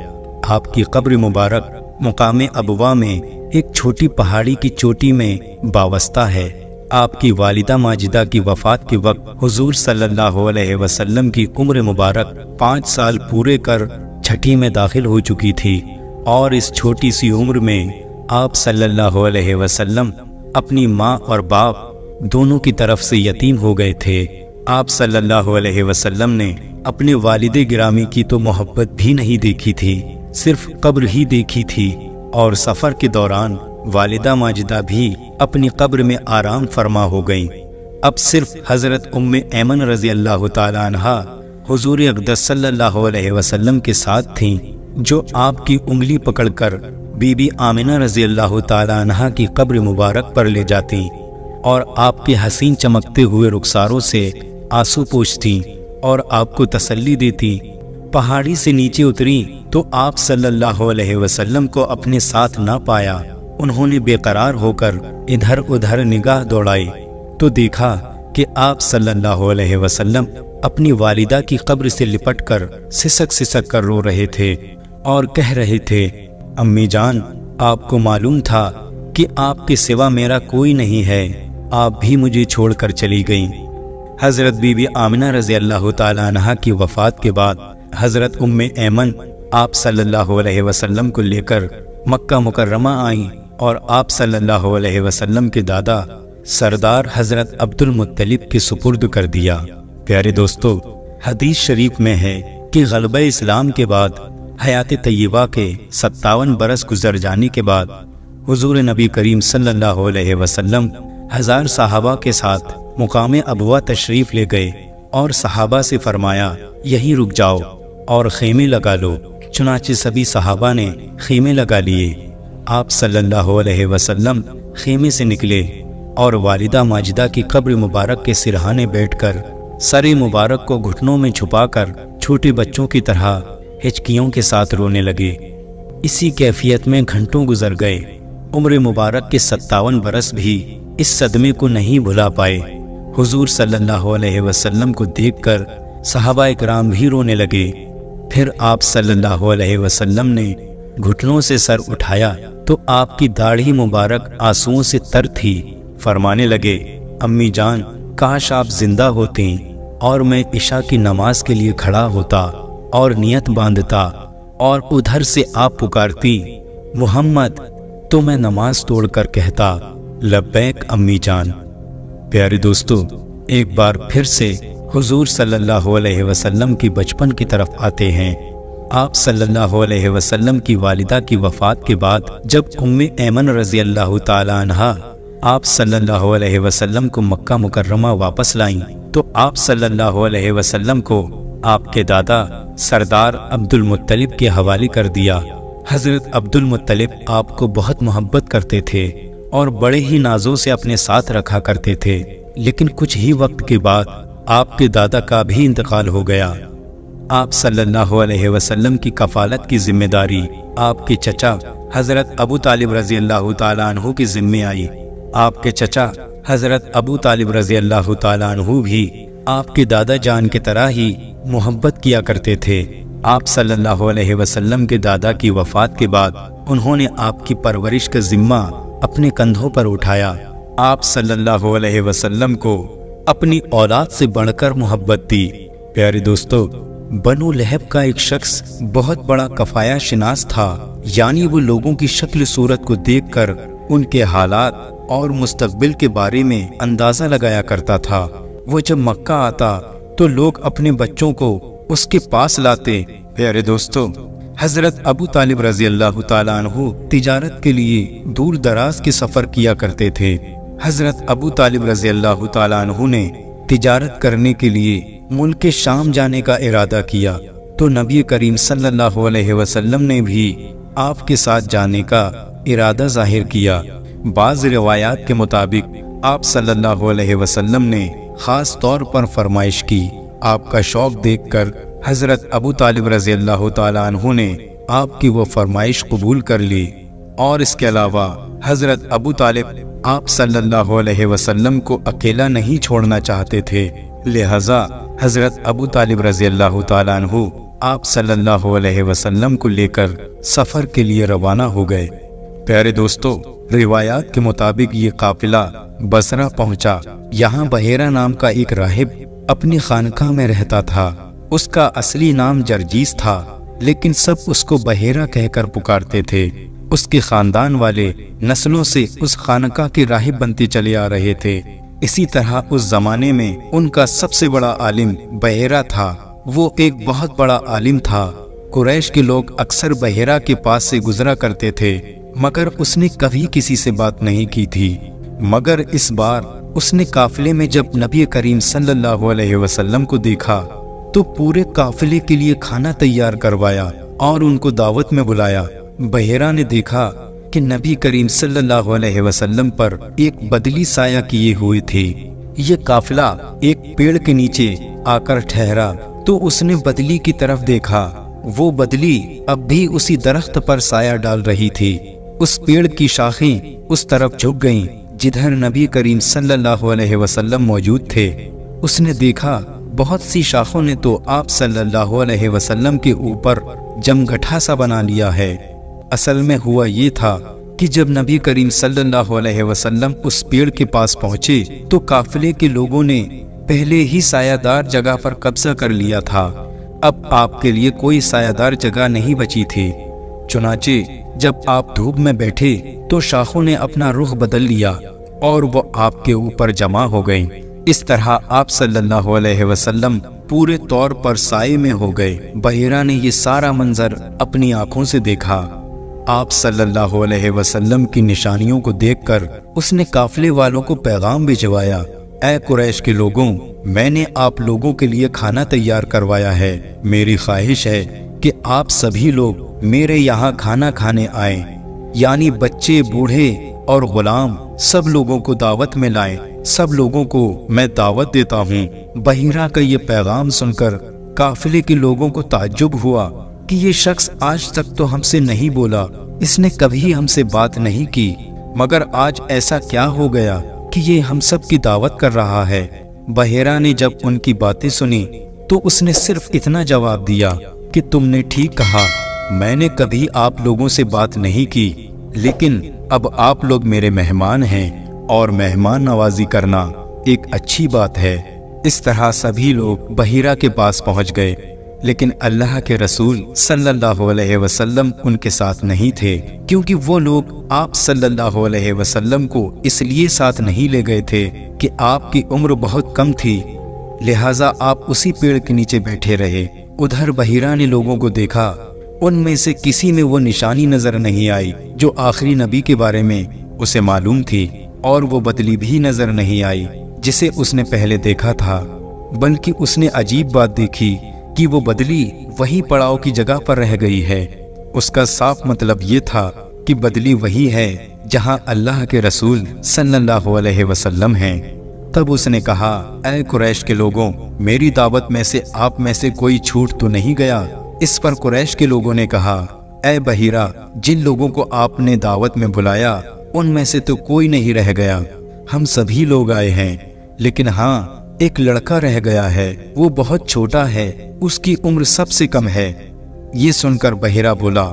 [SPEAKER 1] آپ کی قبر مبارک مقام ابوا میں ایک چھوٹی پہاڑی کی چوٹی میں باوستہ ہے۔ آپ کی والدہ ماجدہ کی وفات کے وقت حضور صلی اللہ علیہ وسلم کی عمر مبارک 5 سال پورے کر 6ٹھی میں داخل ہو چکی تھی، اور اس چھوٹی سی عمر میں آپ صلی اللہ علیہ وسلم اپنی ماں اور باپ دونوں کی طرف سے یتیم ہو گئے تھے۔ آپ صلی اللہ علیہ وسلم نے اپنے والد گرامی کی تو محبت بھی نہیں دیکھی تھی، صرف قبر ہی دیکھی تھی، اور سفر کے دوران والدہ ماجدہ بھی اپنی قبر میں آرام فرما ہو گئیں۔ اب صرف حضرت ام ایمن رضی اللہ تعالی عنہا حضور اقدس صلی اللہ علیہ وسلم کے ساتھ تھیں، جو آپ کی انگلی پکڑ کر بی بی آمنہ رضی اللہ تعالی عنہا کی قبر مبارک پر لے جاتی اور آپ کے حسین چمکتے ہوئے رخساروں سے آنسو پوچھتی اور آپ کو تسلی دیتی۔ پہاڑی سے نیچے اتری تو آپ صلی اللہ علیہ وسلم کو اپنے ساتھ نہ پایا۔ انہوں نے بے قرار ہو کر ادھر ادھر نگاہ دوڑائی تو دیکھا کہ آپ صلی اللہ علیہ وسلم اپنی والدہ کی قبر سے لپٹ کر سسک سسک کر رو رہے تھے اور کہہ رہے تھے، امی جان، آپ کو معلوم تھا کہ آپ کے سوا میرا کوئی نہیں ہے، آپ بھی مجھے چھوڑ کر چلی گئیں۔ حضرت بی بی آمنہ رضی اللہ تعالی عنہا کی وفات کے بعد حضرت ام ایمن آپ صلی اللہ علیہ وسلم کو لے کر مکہ مکرمہ آئیں اور آپ صلی اللہ علیہ وسلم کے دادا سردار حضرت عبد المطلب کے سپرد کر دیا۔ پیارے دوستو، حدیث شریف میں ہے کہ غلبہ اسلام کے بعد حیات طیبہ کے 57 برس گزر جانے کے بعد حضور نبی کریم صلی اللہ علیہ وسلم 1000 صحابہ کے ساتھ مقام ابوا تشریف لے گئے اور صحابہ سے فرمایا، یہیں رک جاؤ اور خیمے لگا لو۔ چنانچہ سبھی صحابہ نے خیمے لگا لیے۔ آپ صلی اللہ علیہ وسلم خیمے سے نکلے اور والدہ ماجدہ کی قبر مبارک کے سرہانے بیٹھ کر سر مبارک کو گھٹنوں میں چھپا کر چھوٹے بچوں کی طرح ہچکیوں کے ساتھ رونے لگے۔ اسی کیفیت میں گھنٹوں گزر گئے۔ عمر مبارک کے 57 برس بھی اس صدمے کو نہیں بھلا پائے۔ حضور صلی اللہ علیہ وسلم کو دیکھ کر صحابہ اکرام بھی رونے لگے۔ پھر آپ صلی اللہ علیہ وسلم نے گھٹنوں سے سر اٹھایا تو آپ کی داڑھی مبارک آنسوؤں سے تر تھی۔ فرمانے لگے، امی جان، کاش آپ زندہ ہوتے اور میں عشاء کی نماز کے لیے کھڑا ہوتا اور نیت باندھتا اور ادھر سے آپ پکارتی، محمد، تو میں نماز توڑ کر کہتا، لبیک امی جان۔ پیارے دوستو، ایک بار پھر سے حضور صلی اللہ علیہ وسلم کی بچپن کی طرف آتے ہیں۔ آپ صلی اللہ علیہ وسلم کی والدہ کی وفات کے بعد جب ام ایمن رضی اللہ تعالی عنہا آپ صلی اللہ علیہ وسلم کو مکہ مکرمہ واپس لائیں تو آپ صلی اللہ علیہ وسلم کو آپ کے دادا سردار عبد المطلب کے حوالے کر دیا۔ حضرت عبد المطلب آپ کو بہت محبت کرتے تھے اور بڑے ہی نازوں سے اپنے ساتھ رکھا کرتے تھے، لیکن کچھ ہی وقت کے بعد آپ کے دادا کا بھی انتقال ہو گیا۔ آپ صلی اللہ علیہ وسلم کی کفالت کی ذمہ داری آپ کے چچا حضرت ابو طالب رضی اللہ تعالیٰ عنہ کی ذمہ آئی۔ آپ کے چچا حضرت ابو طالب رضی اللہ تعالیٰ عنہ بھی آپ کے دادا جان کی طرح ہی محبت کیا کرتے تھے۔ آپ صلی اللہ علیہ وسلم کے دادا کی وفات کے بعد انہوں نے آپ کی پرورش کا ذمہ اپنے کندھوں پر اٹھایا۔ آپ صلی اللہ علیہ وسلم کو اپنی اولاد سے بڑھ کر محبت دی۔ پیارے دوستو، بنو لہب کا ایک شخص بہت بڑا کفایہ شناس تھا، یعنی وہ لوگوں کی شکل صورت کو دیکھ کر ان کے حالات اور مستقبل کے بارے میں اندازہ لگایا کرتا تھا۔ وہ جب مکہ آتا تو لوگ اپنے بچوں کو اس کے پاس لاتے۔ پیارے دوستو، حضرت ابو طالب رضی اللہ تعالیٰ عنہ تجارت کے لیے دور دراز کے سفر کیا کرتے تھے۔ حضرت ابو طالب رضی اللہ تعالیٰ عنہ نے تجارت کرنے کے لیے ملک شام جانے کا ارادہ کیا تو نبی کریم صلی اللہ علیہ وسلم نے بھی آپ کے ساتھ جانے کا ارادہ ظاہر کیا۔ بعض روایات کے مطابق آپ صلی اللہ علیہ وسلم نے خاص طور پر فرمائش کی۔ آپ کا شوق دیکھ کر حضرت ابو طالب رضی اللہ تعالیٰ عنہ نے آپ کی وہ فرمائش قبول کر لی، اور اس کے علاوہ حضرت ابو طالب آپ صلی اللہ علیہ وسلم کو اکیلا نہیں چھوڑنا چاہتے تھے، لہذا حضرت ابو طالب رضی اللہ تعالیٰ عنہ آپ صلی اللہ علیہ وسلم کو لے کر سفر کے لیے روانہ ہو گئے۔ پیارے دوستو، روایات کے مطابق یہ قافلہ بصرہ پہنچا۔ یہاں بحیرہ نام کا ایک راہب اپنی خانقاہ میں رہتا تھا۔ اس کا اصلی نام جرجیس تھا، لیکن سب اس کو بحیرہ کہہ کر پکارتے تھے۔ اس کے خاندان والے نسلوں سے اس خانقاہ کے راہب بنتے چلے آ رہے تھے۔ اسی طرح اس زمانے میں ان کا سب سے بڑا عالم بحیرہ تھا۔ وہ ایک بہت بڑا عالم تھا۔ قریش کے لوگ اکثر بحیرہ کے پاس سے گزرا کرتے تھے، مگر اس نے کبھی کسی سے بات نہیں کی تھی۔ مگر اس بار اس نے قافلے میں جب نبی کریم صلی اللہ علیہ وسلم کو دیکھا تو پورے قافلے کے لیے کھانا تیار کروایا اور ان کو دعوت میں بلایا۔ بحیرہ نے دیکھا کہ نبی کریم صلی اللہ علیہ وسلم پر ایک بدلی سایہ کیے ہوئے تھی۔ یہ قافلہ ایک پیڑ کے نیچے آ کر ٹھہرا تو اس نے بدلی کی طرف دیکھا، وہ بدلی اب بھی اسی درخت پر سایہ ڈال رہی تھی۔ اس پیڑ کی شاخیں اس طرف جھک گئیں جدھر نبی کریم صلی اللہ علیہ وسلم موجود تھے۔ اس نے دیکھا بہت سی شاخوں نے تو آپ صلی اللہ علیہ وسلم کے اوپر جمگٹھا سا بنا لیا ہے۔ اصل میں ہوا یہ تھا کہ جب نبی کریم صلی اللہ علیہ وسلم اس پیڑ کے پاس پہنچے تو قافلے کے لوگوں نے پہلے ہی سایہ دار جگہ پر قبضہ کر لیا تھا۔ اب آپ کے لیے کوئی سایہ دار جگہ نہیں بچی تھی۔ چنانچہ جب آپ دھوپ میں بیٹھے تو شاخوں نے اپنا رخ بدل لیا اور وہ آپ کے اوپر جمع ہو گئیں۔ اس طرح آپ صلی اللہ علیہ وسلم پورے طور پر سائے میں ہو گئے۔ بحیرہ نے یہ سارا منظر اپنی آنکھوں سے دیکھا۔ آپ صلی اللہ علیہ وسلم کی نشانیوں کو دیکھ کر اس نے قافلے والوں کو پیغام بھجوایا، اے قریش کے لوگوں، میں نے آپ لوگوں کے لیے کھانا تیار کروایا ہے۔ میری خواہش ہے کہ آپ سبھی لوگ میرے یہاں کھانا کھانے آئیں، یعنی بچے، بوڑھے اور غلام، سب لوگوں کو دعوت میں لائیں۔ سب لوگوں کو میں دعوت دیتا ہوں۔ بحیرہ کا یہ پیغام سن کر قافلے کے لوگوں کو تعجب ہوا کہ یہ شخص آج تک تو ہم سے نہیں بولا، اس نے کبھی ہم سے بات نہیں کی، مگر آج ایسا کیا ہو گیا کہ یہ ہم سب کی دعوت کر رہا ہے۔ بحیرہ نے جب ان کی باتیں سنی تو اس نے صرف اتنا جواب دیا کہ تم نے ٹھیک کہا، میں نے کبھی آپ لوگوں سے بات نہیں کی، لیکن اب آپ لوگ میرے مہمان ہیں اور مہمان نوازی کرنا ایک اچھی بات ہے۔ اس طرح سبھی لوگ بحیرہ کے پاس پہنچ گئے، لیکن اللہ کے رسول صلی اللہ علیہ وسلم ان کے ساتھ نہیں تھے، کیونکہ وہ لوگ آپ صلی اللہ علیہ وسلم کو اس لیے ساتھ نہیں لے گئے تھے کہ آپ کی عمر بہت کم تھی، لہٰذا آپ اسی پیڑ کے نیچے بیٹھے رہے۔ ادھر بحیرہ نے لوگوں کو دیکھا، ان میں سے کسی میں وہ نشانی نظر نہیں آئی جو آخری نبی کے بارے میں اسے معلوم تھی، اور وہ بدلی بھی نظر نہیں آئی جسے اس نے پہلے دیکھا تھا، بلکہ اس نے عجیب بات دیکھی کہ وہ بدلی وہی پڑاؤ کی جگہ پر رہ گئی ہے۔ اس کا صاف مطلب یہ تھا کہ بدلی وہی ہے جہاں اللہ کے رسول صلی اللہ علیہ وسلم ہیں۔ تب اس نے کہا، اے قریش کے لوگوں، میری دعوت میں سے آپ میں سے کوئی چھوٹ تو نہیں گیا؟ اس پر قریش کے لوگوں نے کہا، اے بحیرہ، جن لوگوں کو آپ نے دعوت میں بلایا ان میں سے تو کوئی نہیں رہ گیا، ہم سبھی لوگ آئے ہیں، لیکن ہاں ایک لڑکا رہ گیا ہے، وہ بہت چھوٹا ہے، اس کی عمر سب سے کم ہے۔ یہ سن کر بحیرہ بولا،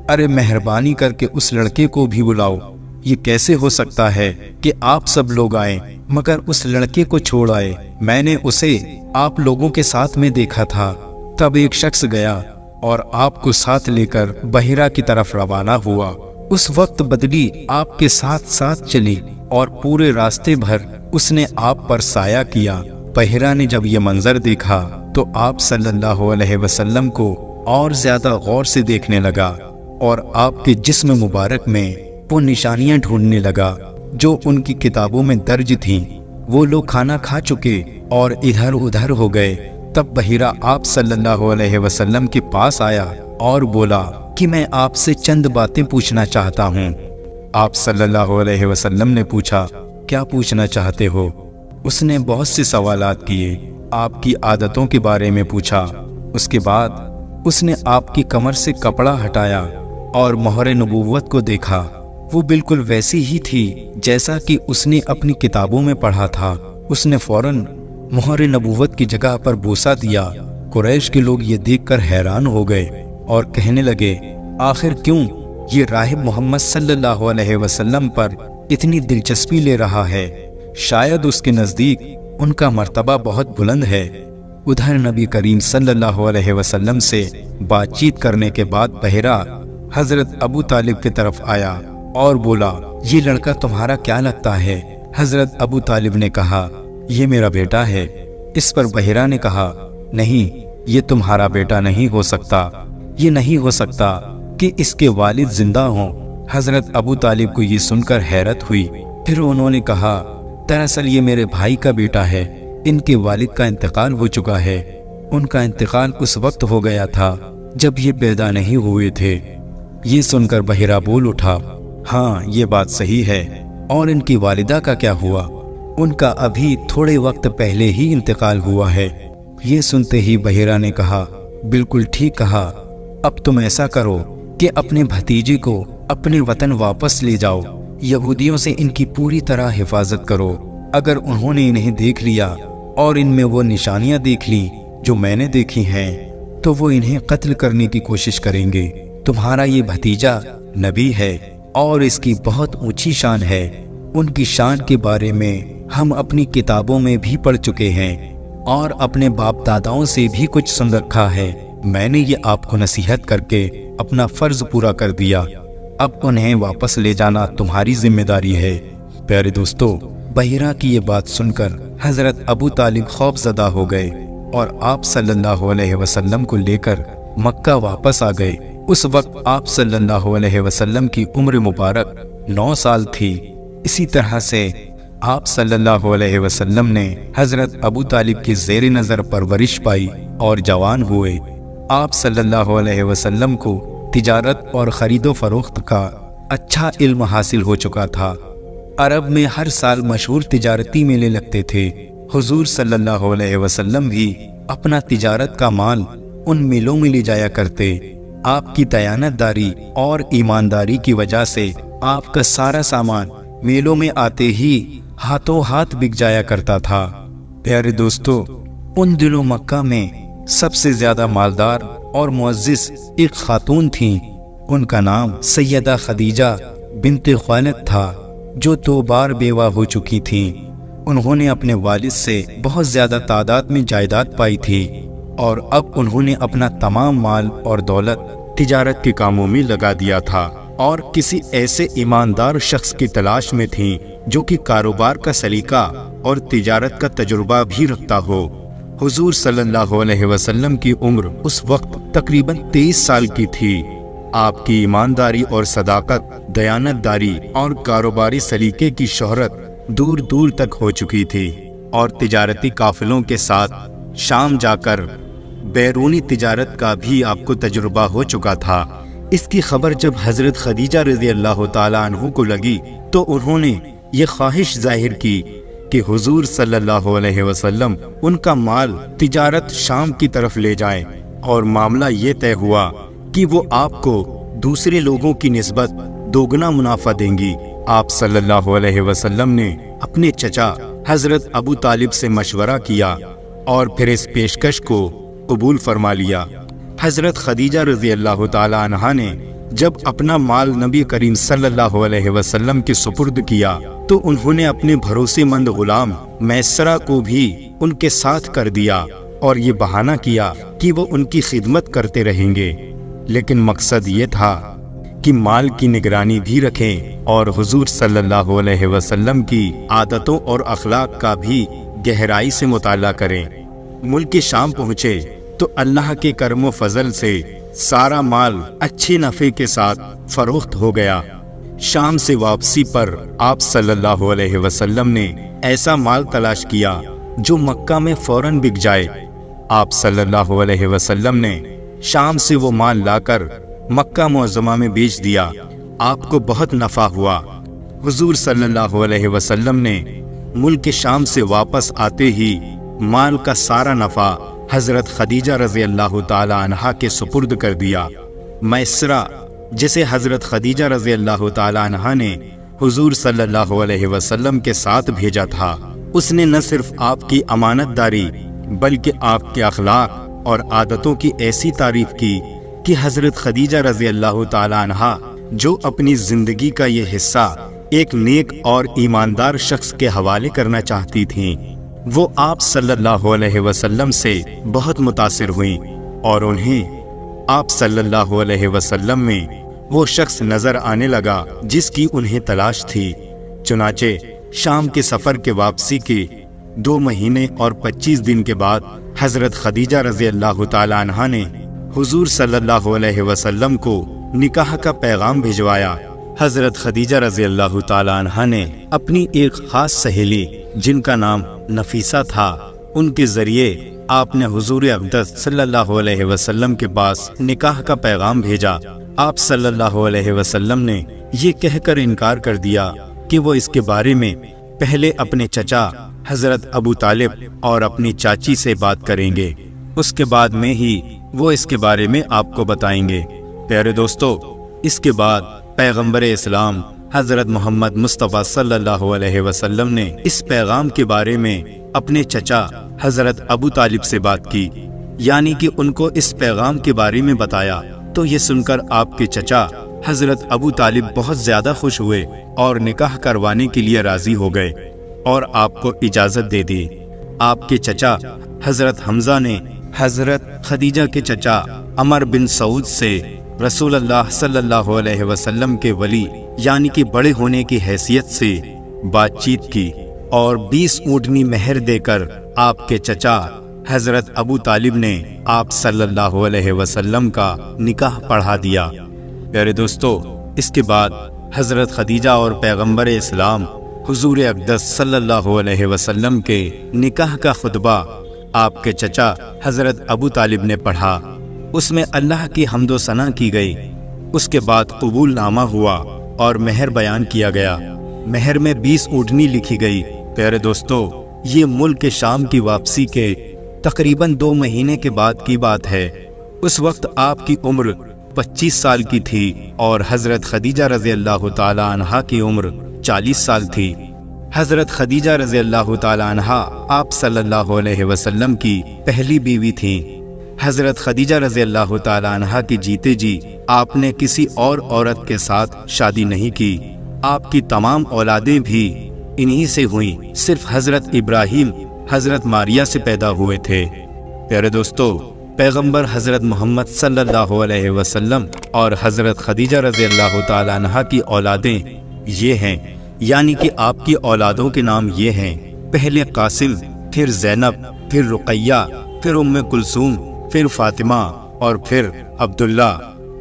[SPEAKER 1] ارے مہربانی کر کے اس لڑکے کو بھی بلاؤ، یہ کیسے ہو سکتا ہے کہ آپ سب لوگ آئیں مگر اس لڑکے کو چھوڑ آئے؟ میں نے اسے آپ لوگوں کے ساتھ میں دیکھا تھا۔ تب ایک شخص گیا اور آپ کو ساتھ لے کر بحیرہ کی طرف روانہ ہوا۔ اس وقت بدلی آپ کے ساتھ ساتھ چلی اور پورے راستے بھر اس نے آپ پر سایہ کیا۔ بحیرہ نے جب یہ منظر دیکھا تو آپ صلی اللہ علیہ وسلم کو اور زیادہ غور سے دیکھنے لگا اور آپ کے جسم مبارک میں وہ نشانیاں ڈھونڈنے لگا جو ان کی کتابوں میں درج تھیں۔ وہ لوگ کھانا کھا چکے اور ادھر ادھر ہو گئے۔ تب بحیرہ آپ صلی اللہ علیہ وسلم کے پاس آیا اور بولا کہ میں آپ سے چند باتیں پوچھنا چاہتا ہوں۔ آپ صلی اللہ علیہ وسلم نے پوچھا، کیا پوچھنا چاہتے ہو؟ اس نے بہت سے سوالات کیے، آپ کی عادتوں کے بارے میں پوچھا۔ اس کے بعد اس نے آپ کی کمر سے کپڑا ہٹایا اور مہر نبوت کو دیکھا، وہ بالکل ویسی ہی تھی جیسا کہ اس نے اپنی کتابوں میں پڑھا تھا۔ اس نے فوراً مہر نبوت کی جگہ پر بوسہ دیا۔ قریش کے لوگ یہ دیکھ کر حیران ہو گئے اور کہنے لگے، آخر کیوں یہ راہب محمد صلی اللہ علیہ وسلم پر اتنی دلچسپی لے رہا ہے؟ شاید اس کے نزدیک ان کا مرتبہ بہت بلند ہے۔ ادھر نبی کریم صلی اللہ علیہ وسلم سے بات چیت کرنے کے بعد بحیرہ حضرت ابو طالب کی طرف آیا اور بولا، یہ لڑکا تمہارا کیا لگتا ہے؟ حضرت ابو طالب نے کہا، یہ میرا بیٹا ہے۔ اس پر بحیرہ نے کہا، نہیں، یہ تمہارا بیٹا نہیں ہو سکتا، یہ نہیں ہو سکتا کہ اس کے والد زندہ ہوں۔ حضرت ابو طالب کو یہ سن کر حیرت ہوئی، پھر انہوں نے کہا، دراصل یہ میرے بھائی کا بیٹا ہے، ان کے والد کا انتقال ہو چکا ہے۔ ان کا انتقال اس وقت ہو گیا تھا جب یہ پیدا نہیں ہوئے تھے۔ یہ سن کر بحیرہ بول اٹھا، ہاں یہ بات صحیح ہے، اور ان کی والدہ کا کیا ہوا؟ ان کا ابھی تھوڑے وقت پہلے ہی انتقال ہوا ہے۔ یہ سنتے ہی بحیرہ نے کہا، بالکل ٹھیک کہا، اب تم ایسا کرو کہ اپنے بھتیجے کو اپنے وطن واپس لے جاؤ، یہودیوں سے ان کی پوری طرح حفاظت کرو۔ اگر انہوں نے انہیں دیکھ لیا اور ان میں وہ نشانیاں دیکھ لیں جو میں نے دیکھی ہیں تو وہ انہیں قتل کرنے کی کوشش کریں گے۔ تمہارا یہ بھتیجا نبی ہے اور اس کی بہت اونچی شان ہے۔ ان کی شان کے بارے میں ہم اپنی کتابوں میں بھی پڑھ چکے ہیں اور اپنے باپ داداؤں سے بھی کچھ سن رکھا ہے۔ میں نے یہ آپ کو نصیحت کر کے اپنا فرض پورا کر دیا، اب انہیں واپس لے جانا تمہاری ذمہ داری ہے۔ پیارے دوستو، بحیرہ کی یہ بات سن کر حضرت ابو طالب خوف زدہ ہو گئے اور آپ صلی اللہ علیہ وسلم کو لے کر مکہ واپس آ گئے۔ اس وقت آپ صلی اللہ علیہ وسلم کی عمر مبارک 9 سال تھی۔ اسی طرح سے آپ صلی اللہ علیہ وسلم نے حضرت ابو طالب کی زیر نظر پرورش پائی اور جوان ہوئے۔ آپ صلی اللہ علیہ وسلم کو تجارت اور خرید و فروخت کا اچھا علم حاصل ہو چکا تھا۔ عرب میں ہر سال مشہور تجارتی میلے لگتے تھے۔ حضور صلی اللہ علیہ وسلم بھی اپنا تجارت کا مال ان میلوں میں لے جایا کرتے۔ آپ کی دیانت داری اور ایمانداری کی وجہ سے آپ کا سارا سامان میلوں میں آتے ہی ہاتھوں ہاتھ بک جایا کرتا تھا۔ پیارے دوستو، ان دنوں مکہ میں سب سے زیادہ مالدار اور معزز ایک خاتون تھیں۔ ان کا نام سیدہ خدیجہ بنت خویلد تھا، جو 2 بار بیوہ ہو چکی تھیں۔ انہوں نے اپنے والد سے بہت زیادہ تعداد میں جائیداد پائی تھی اور اب انہوں نے اپنا تمام مال اور دولت تجارت کے کاموں میں لگا دیا تھا اور کسی ایسے ایماندار شخص کی تلاش میں تھیں جو کہ کاروبار کا سلیقہ اور تجارت کا تجربہ بھی رکھتا ہو۔ حضور صلی اللہ علیہ وسلم کی عمر اس وقت تقریباً 23 سال کی تھی۔ آپ کی ایمانداری اور صداقت، دیانت داری اور کاروباری سلیقے کی شہرت دور دور تک ہو چکی تھی اور تجارتی قافلوں کے ساتھ شام جا کر بیرونی تجارت کا بھی آپ کو تجربہ ہو چکا تھا۔ اس کی خبر جب حضرت خدیجہ رضی اللہ تعالیٰ عنہ کو لگی تو انہوں نے یہ خواہش ظاہر کی کہ حضور صلی اللہ علیہ وسلم ان کا مال تجارت شام کی طرف لے جائیں، اور معاملہ یہ طے ہوا کہ وہ آپ کو دوسرے لوگوں کی نسبت دوگنا منافع دیں گی۔ آپ صلی اللہ علیہ وسلم نے اپنے چچا حضرت ابو طالب سے مشورہ کیا اور پھر اس پیشکش کو قبول فرما لیا۔ حضرت خدیجہ رضی اللہ تعالی عنہا نے جب اپنا مال نبی کریم صلی اللہ علیہ وسلم کے سپرد کیا تو انہوں نے اپنے بھروسے مند غلام میسرہ کو بھی ان کے ساتھ کر دیا اور یہ بہانہ کیا کہ وہ ان کی خدمت کرتے رہیں گے، لیکن مقصد یہ تھا کہ مال کی نگرانی بھی رکھیں اور حضور صلی اللہ علیہ وسلم کی عادتوں اور اخلاق کا بھی گہرائی سے مطالعہ کریں۔ ملک شام پہنچے تو اللہ کے کرم و فضل سے سارا مال اچھے نفع کے ساتھ فروخت ہو گیا۔ شام سے واپسی پر آپ صلی اللہ علیہ وسلم نے ایسا مال تلاش کیا جو مکہ میں فوراً بک جائے۔ آپ صلی اللہ علیہ وسلم نے شام سے وہ مال لا کر مکہ معظمہ میں بیچ دیا۔ آپ کو بہت نفع ہوا۔ حضور صلی اللہ علیہ وسلم نے ملک شام سے واپس آتے ہی مال کا سارا نفع حضرت خدیجہ رضی اللہ تعالی عنہا کے سپرد کر دیا۔ میسرہ، جسے حضرت خدیجہ رضی اللہ تعالی عنہا نے حضور صلی اللہ علیہ وسلم کے ساتھ بھیجا تھا، اس نے نہ صرف آپ کی امانت داری بلکہ آپ کے اخلاق اور عادتوں کی ایسی تعریف کی کہ حضرت خدیجہ رضی اللہ تعالی عنہا جو اپنی زندگی کا یہ حصہ ایک نیک اور ایماندار شخص کے حوالے کرنا چاہتی تھیں، وہ آپ صلی اللہ علیہ وسلم سے بہت متاثر ہوئیں اور انہیں آپ صلی اللہ علیہ وسلم میں وہ شخص نظر آنے لگا جس کی انہیں تلاش تھی۔ چنانچہ شام کے سفر کے واپسی کے 2 مہینے اور 25 دن کے بعد حضرت خدیجہ رضی اللہ تعالی عنہا نے حضور صلی اللہ علیہ وسلم کو نکاح کا پیغام بھجوایا۔ حضرت خدیجہ رضی اللہ تعالی عنہا نے اپنی ایک خاص سہیلی جن کا نام نفیسہ تھا، ان کے ذریعے آپ نے حضور اقدس صلی اللہ علیہ وسلم کے پاس نکاح کا پیغام بھیجا۔ آپ صلی اللہ علیہ وسلم نے یہ کہہ کر انکار کر دیا کہ وہ اس کے بارے میں پہلے اپنے چچا حضرت ابو طالب اور اپنی چاچی سے بات کریں گے، اس کے بعد میں ہی وہ اس کے بارے میں آپ کو بتائیں گے۔ پیارے دوستو، اس کے بعد پیغمبر اسلام حضرت محمد مصطفیٰ صلی اللہ علیہ وسلم نے اس پیغام کے بارے میں اپنے چچا حضرت ابو طالب سے بات کی، یعنی کہ ان کو اس پیغام کے بارے میں بتایا۔ تو یہ سن کر آپ کے چچا حضرت ابو طالب بہت زیادہ خوش ہوئے اور نکاح کروانے کے لیے راضی ہو گئے اور آپ کو اجازت دے دی۔ آپ کے چچا حضرت حمزہ نے حضرت خدیجہ کے چچا عمر بن سعود سے رسول اللہ صلی اللہ علیہ وسلم کے ولی یعنی کہ بڑے ہونے کی حیثیت سے بات چیت کی اور 20 اونٹنی مہر دے کر آپ کے چچا حضرت ابو طالب نے آپ صلی اللہ علیہ وسلم کا نکاح پڑھا دیا۔ پیارے دوستو، اس کے بعد حضرت خدیجہ اور پیغمبر اسلام حضور اقدس صلی اللہ علیہ وسلم کے نکاح کا خطبہ آپ کے چچا حضرت ابو طالب نے پڑھا۔ اس میں اللہ کی حمد و ثنا کی گئی۔ اس کے بعد قبول نامہ ہوا اور مہر بیان کیا گیا۔ مہر میں 20 اونٹنی لکھی گئی۔ پیارے دوستو، یہ ملک شام کی واپسی کے تقریباً 2 مہینے کے بعد کی بات ہے۔ اس وقت آپ کی عمر 25 سال کی تھی اور حضرت خدیجہ رضی اللہ تعالی عنہا کی عمر 40 سال تھی۔ حضرت خدیجہ رضی اللہ تعالی عنہا آپ صلی اللہ علیہ وسلم کی پہلی بیوی تھیں۔ حضرت خدیجہ رضی اللہ تعالی عنہا کی جیتے جی آپ نے کسی اور عورت کے ساتھ شادی نہیں کی۔ آپ کی تمام اولادیں بھی انہی سے ہوئیں، صرف حضرت ابراہیم حضرت ماریہ سے پیدا ہوئے تھے۔ پیارے دوستو، پیغمبر حضرت محمد صلی اللہ علیہ وسلم اور حضرت خدیجہ رضی اللہ تعالی عنہا کی اولادیں یہ ہیں، یعنی کہ آپ کی اولادوں کے نام یہ ہیں: پہلے قاسم، پھر زینب، پھر رقیہ، پھر ام کلثوم، پھر فاطمہ اور پھر عبداللہ۔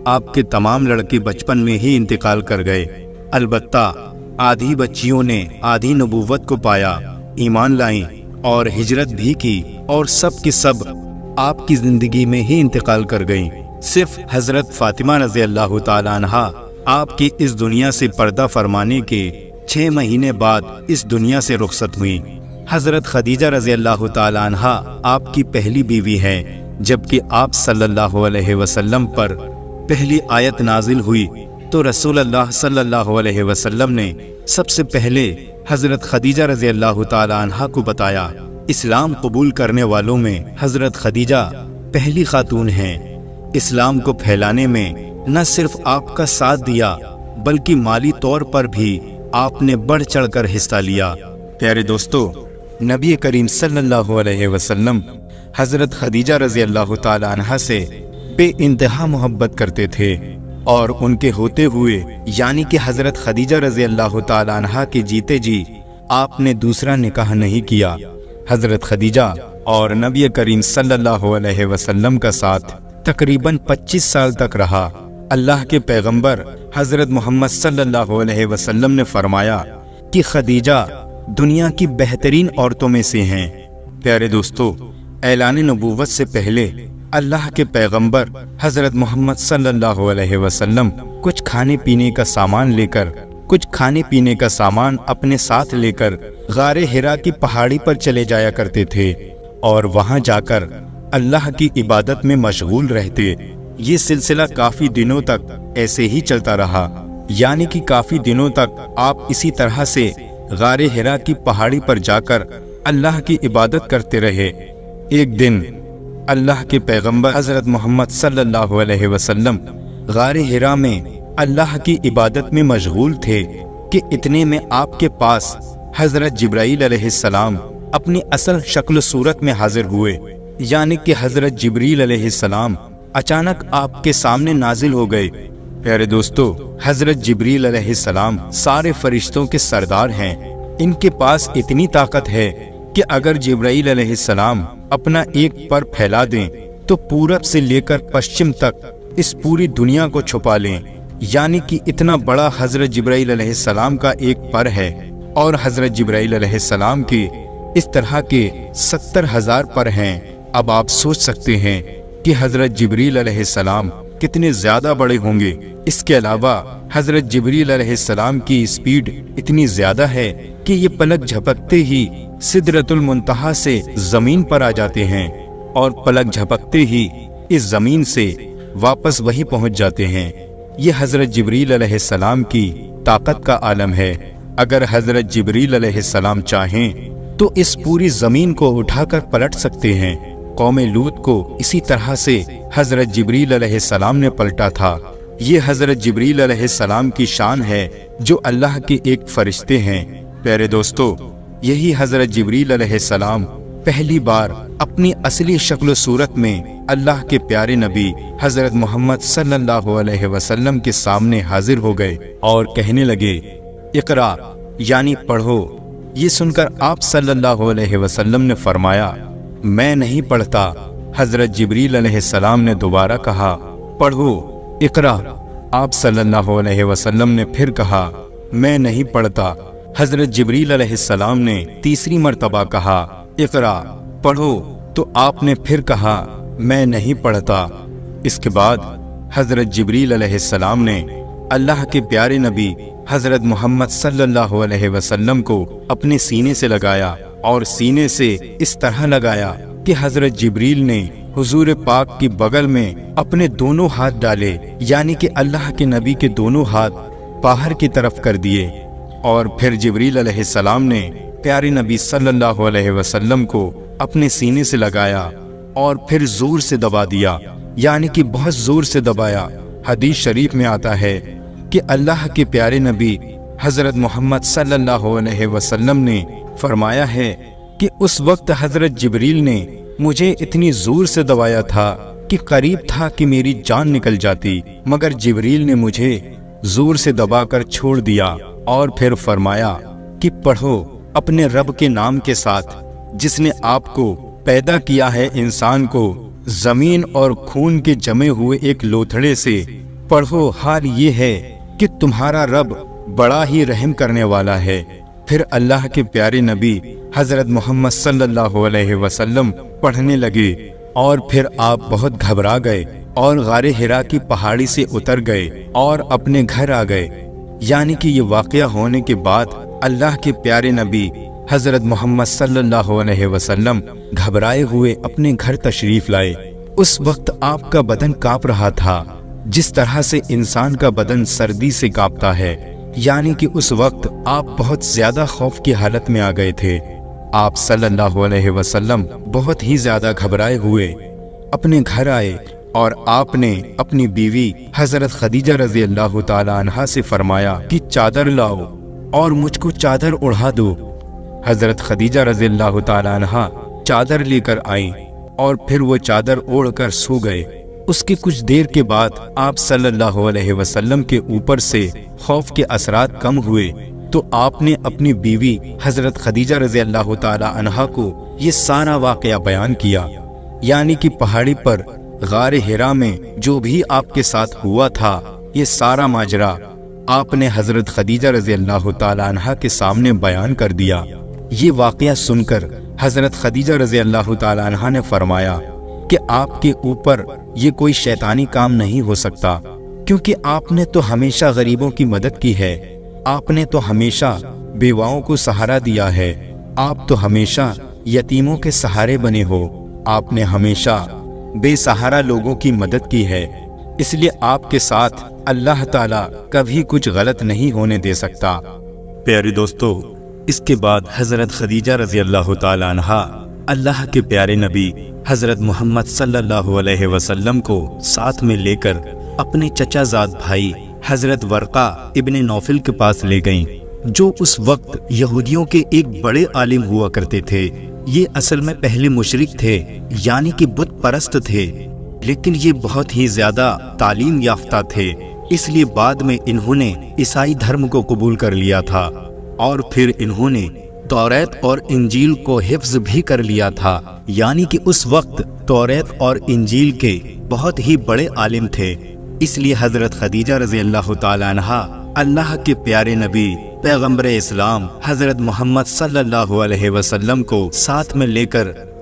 [SPEAKER 1] آپ کے تمام لڑکے بچپن میں ہی انتقال کر گئے، البتہ آدھی بچیوں نے آدھی نبوت کو پایا، ایمان لائیں اور ہجرت بھی کی، اور سب کی سب آپ کی زندگی میں ہی انتقال کر گئیں۔ صرف حضرت فاطمہ رضی اللہ تعالی عنہا آپ کی اس دنیا سے پردہ فرمانے کے 6 مہینے بعد اس دنیا سے رخصت ہوئیں۔ حضرت خدیجہ رضی اللہ تعالی عنہا آپ کی پہلی بیوی ہے، جبکہ آپ صلی اللہ علیہ وسلم پر پہلی آیت نازل ہوئی تو رسول اللہ صلی اللہ علیہ وسلم نے سب سے پہلے حضرت خدیجہ رضی اللہ تعالی عنہا کو بتایا۔ اسلام قبول کرنے والوں میں حضرت خدیجہ پہلی خاتون ہیں۔ اسلام کو پھیلانے میں نہ صرف آپ کا ساتھ دیا بلکہ مالی طور پر بھی آپ نے بڑھ چڑھ کر حصہ لیا۔ پیارے دوستو، نبی کریم صلی اللہ علیہ وسلم حضرت خدیجہ رضی اللہ تعالی عنہا سے بے انتہا محبت کرتے تھے، اور ان کے ہوتے ہوئے یعنی کہ حضرت خدیجہ رضی اللہ تعالی عنہا کے جیتے جی آپ نے دوسرا نکاح نہیں کیا۔ حضرت خدیجہ اور نبی کریم صلی اللہ علیہ وسلم کا ساتھ تقریباً 25 سال تک رہا۔ اللہ کے پیغمبر حضرت محمد صلی اللہ علیہ وسلم نے فرمایا کہ خدیجہ دنیا کی بہترین عورتوں میں سے ہیں۔ پیارے دوستو، اعلان نبوت سے پہلے اللہ کے پیغمبر حضرت محمد صلی اللہ علیہ وسلم کچھ کھانے پینے کا سامان اپنے ساتھ لے کر غار حرا کی پہاڑی پر چلے جایا کرتے تھے اور وہاں جا کر اللہ کی عبادت میں مشغول رہتے۔ یہ سلسلہ کافی دنوں تک ایسے ہی چلتا رہا، یعنی کہ کافی دنوں تک آپ اسی طرح سے غار حرا کی پہاڑی پر جا کر اللہ کی عبادت کرتے رہے۔ ایک دن اللہ کے پیغمبر حضرت محمد صلی اللہ علیہ وسلم غار حرا میں اللہ کی عبادت میں مشغول تھے کہ اتنے میں آپ کے پاس حضرت جبرائیل علیہ السلام اپنی اصل شکل و صورت میں حاضر ہوئے، یعنی کہ حضرت جبرائیل علیہ السلام اچانک آپ کے سامنے نازل ہو گئے۔ پیارے دوستو، حضرت جبرائیل علیہ السلام سارے فرشتوں کے سردار ہیں۔ ان کے پاس اتنی طاقت ہے کہ اگر جبرائیل علیہ السلام اپنا ایک پر پھیلا دیں تو پورب سے لے کر پشچم تک اس پوری دنیا کو چھپا لیں، یعنی کہ اتنا بڑا حضرت جبرائیل علیہ السلام کا ایک پر ہے، اور حضرت جبرائیل علیہ السلام کی اس طرح کے 70,000 پر ہیں۔ اب آپ سوچ سکتے ہیں کہ حضرت جبریل علیہ السلام کتنے زیادہ بڑے ہوں گے۔ اس کے علاوہ حضرت جبریل علیہ السلام کی سپیڈ اتنی زیادہ ہے کہ یہ پلک جھپکتے ہی سدرۃ المنتہا سے زمین پر آ جاتے ہیں اور پلک جھپکتے ہی اس زمین سے واپس وہی پہنچ جاتے ہیں۔ یہ حضرت جبریل علیہ السلام کی طاقت کا عالم ہے۔ اگر حضرت جبریل علیہ السلام چاہیں تو اس پوری زمین کو اٹھا کر پلٹ سکتے ہیں۔ قوم لوط کو اسی طرح سے حضرت جبریل علیہ السلام نے پلٹا تھا۔ یہ حضرت جبریل علیہ السلام کی شان ہے جو اللہ کے ایک فرشتے ہیں۔ پیارے دوستو، یہی حضرت جبریل علیہ السلام پہلی بار اپنی اصلی شکل و صورت میں اللہ کے پیارے نبی حضرت محمد صلی اللہ علیہ وسلم کے سامنے حاضر ہو گئے اور کہنے لگے، اقرا یعنی پڑھو۔ یہ سن کر آپ صلی اللہ علیہ وسلم نے فرمایا، میں نہیں پڑھتا۔ حضرت جبریل علیہ السلام نے دوبارہ کہا، پڑھو اقرا۔ آپ صلی اللہ علیہ وسلم نے پھر کہا، میں نہیں پڑھتا۔ حضرت جبریل علیہ السلام نے تیسری مرتبہ کہا، اقرا پڑھو، تو آپ نے پھر کہا، میں نہیں پڑھتا۔ اس کے بعد حضرت جبریل علیہ السلام نے اللہ کے پیارے نبی حضرت محمد صلی اللہ علیہ وسلم کو اپنے سینے سے لگایا اور سینے سے اس طرح لگایا کہ حضرت جبریل نے حضور پاک کی بغل میں اپنے دونوں ہاتھ ڈالے، یعنی کہ اللہ کے نبی کے دونوں ہاتھ باہر کی طرف کر دیے، اور پھر جبریل علیہ السلام نے پیارے نبی صلی اللہ علیہ وسلم کو اپنے سینے سے لگایا اور پھر زور سے دبا دیا، یعنی کہ بہت زور سے دبایا۔ حدیث شریف میں آتا ہے کہ اللہ کے پیارے نبی حضرت محمد صلی اللہ علیہ وسلم نے فرمایا ہے کہ اس وقت حضرت جبریل نے مجھے اتنی زور سے دبایا تھا کہ قریب تھا کہ میری جان نکل جاتی، مگر جبریل نے مجھے زور سے دبا کر چھوڑ دیا اور پھر فرمایا کہ پڑھو اپنے رب کے نام کے ساتھ جس نے آپ کو پیدا کیا ہے، انسان کو زمین اور خون کے جمے ہوئے ایک لوتھڑے سے۔ پڑھو، حال یہ ہے کہ تمہارا رب بڑا ہی رحم کرنے والا ہے۔ پھر اللہ کے پیارے نبی حضرت محمد صلی اللہ علیہ وسلم پڑھنے لگے اور پھر آپ بہت گھبرا گئے اور غار حرا کی پہاڑی سے اتر گئے اور اپنے گھر آ گئے۔ یعنی کہ یہ واقعہ ہونے کے بعد اللہ کے پیارے نبی حضرت محمد صلی اللہ علیہ وسلم گھبرائے ہوئے اپنے گھر تشریف لائے۔ اس وقت آپ کا بدن کانپ رہا تھا جس طرح سے انسان کا بدن سردی سے کانپتا ہے، یعنی کہ اس وقت آپ بہت زیادہ خوف کی حالت میں آ گئے تھے۔ آپ صلی اللہ علیہ وسلم بہت ہی زیادہ گھبرائے ہوئے اپنے گھر آئے اور آپ نے اپنی بیوی حضرت خدیجہ رضی اللہ تعالی عنہا سے فرمایا کہ چادر لاؤ اور مجھ کو چادر اڑھا دو۔ حضرت خدیجہ رضی اللہ تعالی عنہا چادر لے کر آئیں اور پھر وہ چادر اوڑھ کر سو گئے۔ اس کی کچھ دیر کے بعد آپ صلی اللہ علیہ وسلم کے اوپر سے خوف کے اثرات کم ہوئے تو آپ نے اپنی بیوی حضرت خدیجہ رضی اللہ تعالی عنہا کو یہ سارا واقعہ بیان کیا، یعنی کہ پہاڑی پر غار حرا میں جو بھی آپ کے ساتھ ہوا تھا، یہ سارا ماجرا آپ نے حضرت خدیجہ رضی اللہ تعالی عنہا کے سامنے بیان کر دیا۔ یہ واقعہ سن کر حضرت خدیجہ رضی اللہ تعالی عنہا نے فرمایا کہ آپ کے اوپر یہ کوئی شیطانی کام نہیں ہو سکتا، کیونکہ آپ نے تو ہمیشہ غریبوں کی مدد کی ہے، آپ نے تو ہمیشہ بیواؤں کو سہارا دیا ہے، آپ تو ہمیشہ یتیموں کے سہارے بنے ہو، آپ نے ہمیشہ بے سہارا لوگوں کی مدد کی ہے، اس لیے آپ کے ساتھ اللہ تعالیٰ کبھی کچھ غلط نہیں ہونے دے سکتا۔ پیارے دوستو، اس کے بعد حضرت خدیجہ رضی اللہ تعالی عنہا اللہ کے پیارے نبی حضرت محمد صلی اللہ علیہ وسلم کو ساتھ میں لے کر اپنے چچا زاد بھائی حضرت ورقہ ابن نوفل کے پاس لے گئیں، جو اس وقت یہودیوں کے ایک بڑے عالم ہوا کرتے تھے۔ یہ اصل میں پہلے مشرک تھے، یعنی کہ بت پرست تھے، لیکن یہ بہت ہی زیادہ تعلیم یافتہ تھے، اس لیے بعد میں انہوں نے عیسائی دھرم کو قبول کر لیا تھا اور پھر انہوں نے توریت اور انجیل کو حفظ بھی کر لیا تھا، یعنی کہ اس وقت توریت اور انجیل کے بہت ہی بڑے عالم تھے۔ اس لیے حضرت خدیجہ رضی اللہ تعالی عنہا اللہ کے پیارے نبی پیغمبر اسلام حضرت محمد صلی اللہ علیہ وسلم کو ساتھ میں لے کر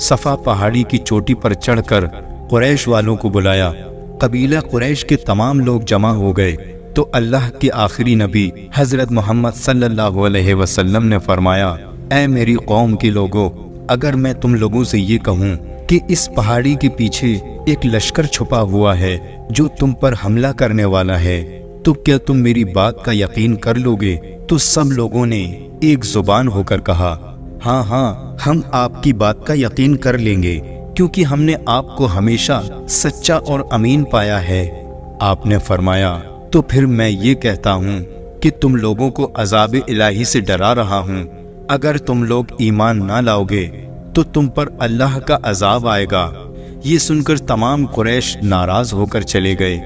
[SPEAKER 1] صفا پہاڑی کی چوٹی پر چڑھ کر قریش والوں کو بلایا۔ قبیلہ قریش کے تمام لوگ جمع ہو گئے تو اللہ کے آخری نبی حضرت محمد صلی اللہ علیہ وسلم نے فرمایا، اے میری قوم کے لوگوں، اگر میں تم لوگوں سے یہ کہوں کہ اس پہاڑی کے پیچھے ایک لشکر چھپا ہوا ہے جو تم پر حملہ کرنے والا ہے تو کیا تم میری بات کا یقین کر لو گے؟ تو سب لوگوں نے ایک زبان ہو کر کہا، ہاں ہاں، ہم آپ کی بات کا یقین کر لیں گے، کیونکہ ہم نے آپ کو ہمیشہ سچا اور امین پایا ہے۔ آپ نے فرمایا، تو پھر میں یہ کہتا ہوں کہ تم لوگوں کو عذاب الہی سے ڈرا رہا ہوں۔ اگر تم لوگ ایمان نہ لاؤ گے تو تم پر اللہ کا عذاب آئے گا۔ یہ سن کر تمام قریش ناراض ہو کر چلے گئے۔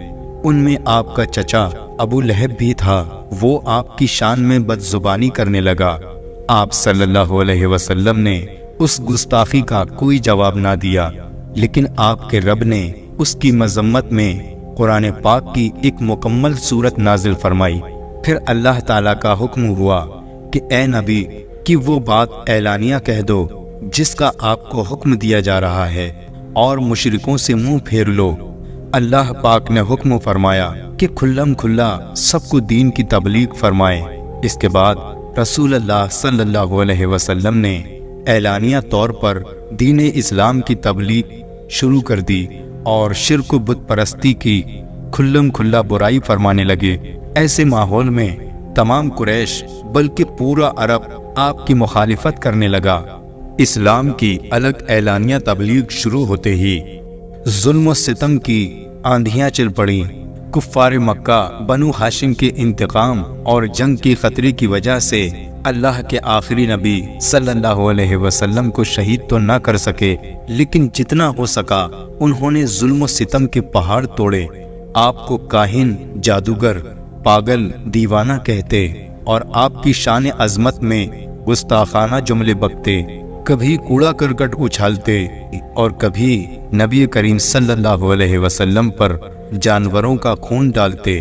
[SPEAKER 1] ان میں آپ کا چچا ابو لہب بھی تھا۔ وہ آپ کی شان میں بد زبانی کرنے لگا۔ آپ صلی اللہ علیہ وسلم نے اس گستاخی کا کوئی جواب نہ دیا، لیکن آپ کے رب نے اس کی مذمت میں قرآن پاک کی ایک مکمل سورت نازل فرمائی۔ پھر اللہ تعالیٰ کا حکم ہوا کہ اے نبی کہ وہ بات اعلانیہ کہہ دو جس کا آپ کو حکم دیا جا رہا ہے، اور مشرکوں سے منہ پھیر لو۔ اللہ پاک نے حکم فرمایا کہ کھلم کھلا سب کو دین کی تبلیغ فرمائے۔ اس کے بعد رسول اللہ صلی اللہ علیہ وسلم نے اعلانیہ طور پر دین اسلام کی تبلیغ شروع کر دی اور شرک و بت پرستی کی کھلم کھلا برائی فرمانے لگے۔ ایسے ماحول میں تمام قریش بلکہ پورا عرب آپ کی مخالفت کرنے لگا۔ اسلام کی الگ اعلانیہ تبلیغ شروع ہوتے ہی ظلم و ستم کی آندھیاں چل پڑیں۔ کفار مکہ بنو ہاشم کے انتقام اور جنگ کی خطرے کی وجہ سے اللہ کے آخری نبی صلی اللہ علیہ وسلم کو شہید تو نہ کر سکے، لیکن جتنا ہو سکا انہوں نے ظلم و ستم کے پہاڑ توڑے۔ آپ کو کاہن، جادوگر، پاگل، دیوانہ کہتے اور آپ کی شان عظمت میں گستاخانہ جملے بکتے۔ کبھی کوڑا کرکٹ اچھالتے اور کبھی نبی کریم صلی اللہ علیہ وسلم پر جانوروں کا خون ڈالتے۔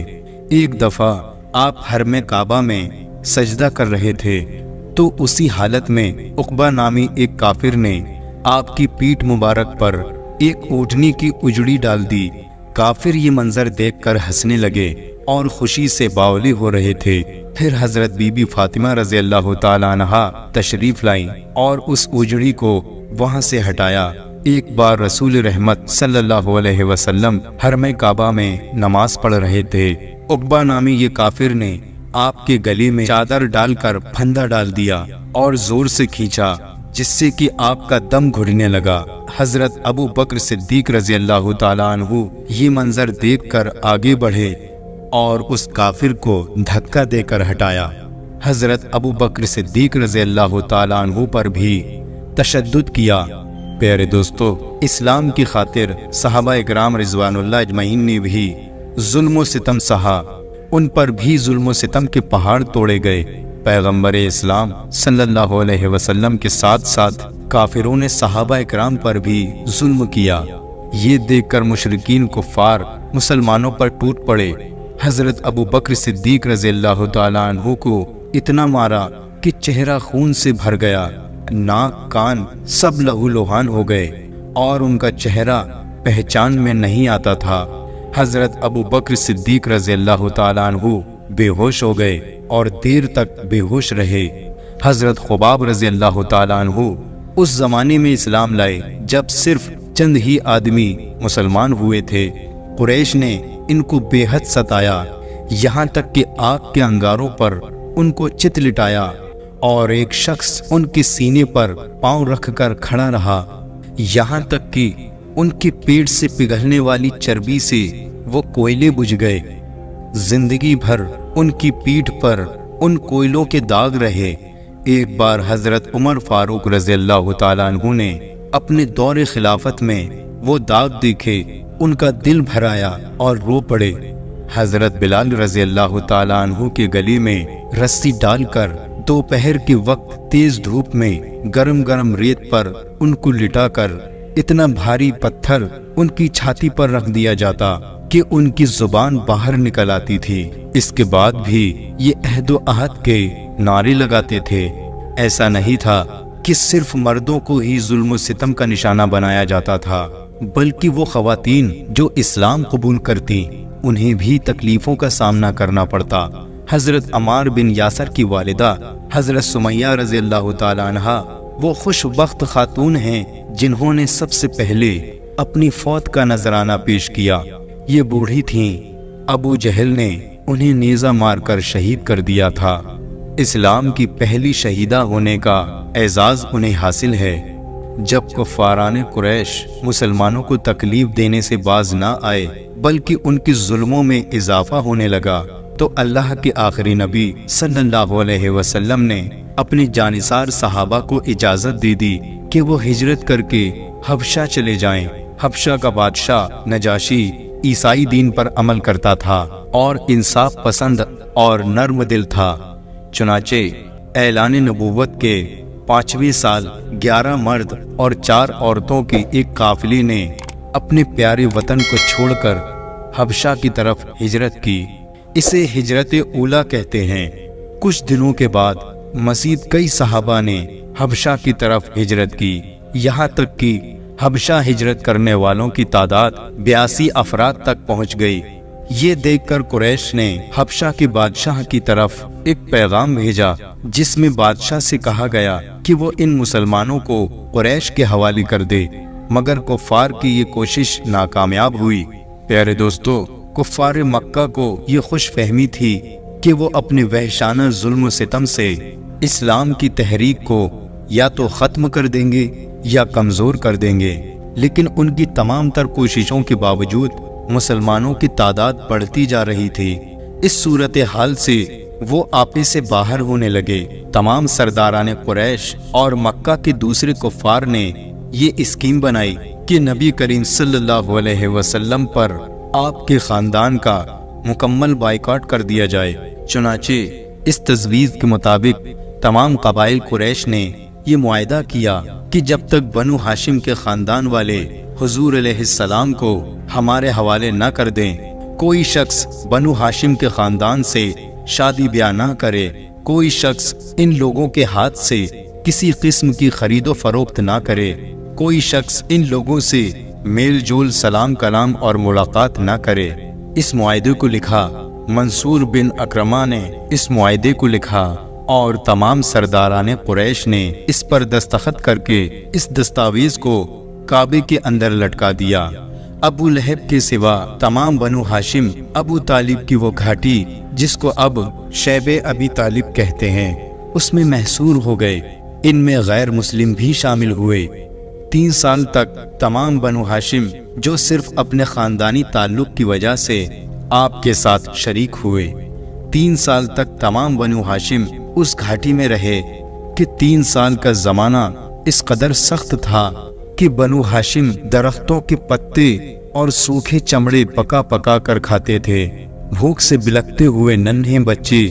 [SPEAKER 1] ایک دفعہ آپ حرم کعبہ میں سجدہ کر رہے تھے تو اسی حالت میں عقبہ نامی ایک کافر نے آپ کی پیٹھ مبارک پر ایک اونٹنی کی اجڑی ڈال دی۔ کافر یہ منظر دیکھ کر ہنسنے لگے اور خوشی سے باولی ہو رہے تھے۔ پھر حضرت بی بی فاطمہ رضی اللہ تعالی عنہا تشریف لائیں اور اس اجڑی کو وہاں سے ہٹایا۔ ایک بار رسول رحمت صلی اللہ علیہ وسلم حرم کعبہ میں نماز پڑھ رہے تھے۔ عقبہ نامی یہ کافر نے آپ کے گلے میں چادر ڈال کر پھندا ڈال دیا اور زور سے کھینچا، جس سے کہ آپ کا دم گھٹنے لگا۔ حضرت ابو بکر صدیق رضی اللہ تعالیٰ عنہ یہ منظر دیکھ کر آگے بڑھے اور اس کافر کو دھکا دے کر ہٹایا۔ حضرت ابو بکر صدیق رضی اللہ تعالیٰ عنہ پر بھی تشدد کیا۔ پیارے دوستو، اسلام کی خاطر صحابہ اکرام رضوان اللہ اجمعین نے بھی ظلم و ستم سہا، ان پر بھی ظلم و ستم کے پہاڑ توڑے گئے۔ پیغمبر اسلام صلی اللہ علیہ وسلم کے ساتھ ساتھ کافروں نے صحابہ اکرام پر بھی ظلم کیا۔ یہ دیکھ کر مشرکین کفار مسلمانوں پر ٹوٹ پڑے۔ حضرت ابو بکر صدیق رضی اللہ تعالیٰ عنہ کو اتنا مارا کہ چہرہ خون سے بھر گیا، ناک کان سب لہو لوہان ہو گئے اور ان کا چہرہ پہچان میں نہیں آتا تھا۔ حضرت ابو بکر صدیق رضی اللہ تعالیٰ عنہ بے ہوش ہو گئے اور دیر تک بے ہوش رہے۔ حضرت خباب رضی اللہ تعالیٰ عنہ اس زمانے میں اسلام لائے جب صرف چند ہی آدمی مسلمان ہوئے تھے۔ قریش نے ان کو بے حد ستایا، یہاں تک کہ آگ کے انگاروں پر ان کو چت لٹایا اور ایک شخص ان کے سینے پر پاؤں رکھ کر کھڑا رہا، یہاں تک کہ ان کے پیٹ سے پگھلنے والی چربی سے وہ کوئلے بجھ گئے۔ زندگی بھر ان کی پیٹھ پر ان کوئلوں کے داغ رہے۔ ایک بار حضرت عمر فاروق رضی اللہ تعالیٰ عنہ نے اپنے دور خلافت میں وہ داغ دیکھے، ان کا دل بھر آیا اور رو پڑے۔ حضرت بلال رضی اللہ تعالیٰ عنہ کے گلے میں رسی ڈال کر دوپہر کے وقت تیز دھوپ میں گرم گرم ریت پر ان کو لٹا کر اتنا بھاری پتھر ان کی چھاتی پر رکھ دیا جاتا کہ ان کی زبان باہر نکل آتی تھی۔ اس کے بعد بھی یہ عہد و عہد کے نعرے لگاتے تھے۔ ایسا نہیں تھا کہ صرف مردوں کو ہی ظلم و ستم کا نشانہ بنایا جاتا تھا، بلکہ وہ خواتین جو اسلام قبول کرتی انہیں بھی تکلیفوں کا سامنا کرنا پڑتا۔ حضرت عمار بن یاسر کی والدہ حضرت سمیہ رضی اللہ تعالی عنہا وہ خوش بخت خاتون ہیں جنہوں نے سب سے پہلے اپنی فوت کا نذرانہ پیش کیا۔ یہ بوڑھی تھیں، ابو جہل نے انہیں نیزہ مار کر شہید کر دیا تھا۔ اسلام کی پہلی شہیدہ ہونے کا اعزاز انہیں حاصل ہے۔ جب کفاران قریش مسلمانوں کو تکلیف دینے سے باز نہ آئے بلکہ ان کے ظلموں میں اضافہ ہونے لگا تو اللہ کے آخری نبی صلی اللہ علیہ وسلم نے اپنی جانثار صحابہ کو اجازت دے دی کہ وہ ہجرت کر کے حبشہ چلے جائیں۔ حبشہ کا بادشاہ نجاشی عیسائی دین پر عمل کرتا تھا اور انصاف پسند اور نرم دل تھا۔ چنانچہ اعلان نبوت کے 5ویں سال 11 مرد اور 4 عورتوں کی ایک قافلے نے اپنے پیارے وطن کو چھوڑ کر حبشہ کی طرف ہجرت کی۔ اسے ہجرت اولا کہتے ہیں۔ کچھ دنوں کے بعد مزید کئی صحابہ نے حبشہ کی طرف ہجرت کی، یہاں تک کہ حبشہ ہجرت کرنے والوں کی تعداد 82 افراد تک پہنچ گئی۔ یہ دیکھ کر قریش نے حبشہ کے بادشاہ کی طرف ایک پیغام بھیجا جس میں بادشاہ سے کہا گیا کہ وہ ان مسلمانوں کو قریش کے حوالے کر دے، مگر کفار کی یہ کوشش ناکامیاب ہوئی۔ پیارے دوستو، کفار مکہ کو یہ خوش فہمی تھی کہ وہ اپنے وحشانہ ظلم و ستم سے اسلام کی تحریک کو یا تو ختم کر دیں گے یا کمزور کر دیں گے، لیکن ان کی تمام تر کوششوں کے باوجود مسلمانوں کی تعداد بڑھتی جا رہی تھی۔ اس صورتحال سے وہ آپے سے باہر ہونے لگے۔ تمام سرداران قریش اور مکہ کے دوسرے کفار نے یہ اسکیم بنائی کہ نبی کریم صلی اللہ علیہ وسلم پر آپ کے خاندان کا مکمل بائیکاٹ کر دیا جائے۔ چنانچہ اس تجویز کے مطابق تمام قبائل قریش نے یہ معاہدہ کیا کہ جب تک بنو ہاشم کے خاندان والے حضور علیہ السلام کو ہمارے حوالے نہ کر دیں، کوئی شخص بنو ہاشم کے خاندان سے شادی بیاہ نہ کرے، کوئی شخص ان لوگوں کے ہاتھ سے کسی قسم کی خرید و فروخت نہ کرے، کوئی شخص ان لوگوں سے میل جول سلام کلام اور ملاقات نہ کرے۔ اس معاہدے کو لکھا، منصور بن اکرمہ نے اس معاہدے کو لکھا اور تمام سرداران قریش نے اس پر دستخط کر کے اس دستاویز کو کعبے کے اندر لٹکا دیا۔ ابو لہب کے سوا تمام بنو ہاشم ابو طالب کی وہ گھاٹی جس کو اب شیب ابی طالب کہتے ہیں اس میں محصور ہو گئے۔ ان میں غیر مسلم بھی شامل ہوئے۔ 3 سال تک تمام بنو ہاشم جو صرف اپنے خاندانی تعلق کی وجہ سے آپ کے ساتھ شریک ہوئے، 3 سال تک تمام بنو ہاشم اس گھاٹی میں رہے کہ 3 سال کا زمانہ اس قدر سخت تھا کہ بنو ہاشم درختوں کے پتے اور سوکھے چمڑے پکا پکا کر کھاتے تھے۔ بھوک سے بلکتے ہوئے ننھے بچے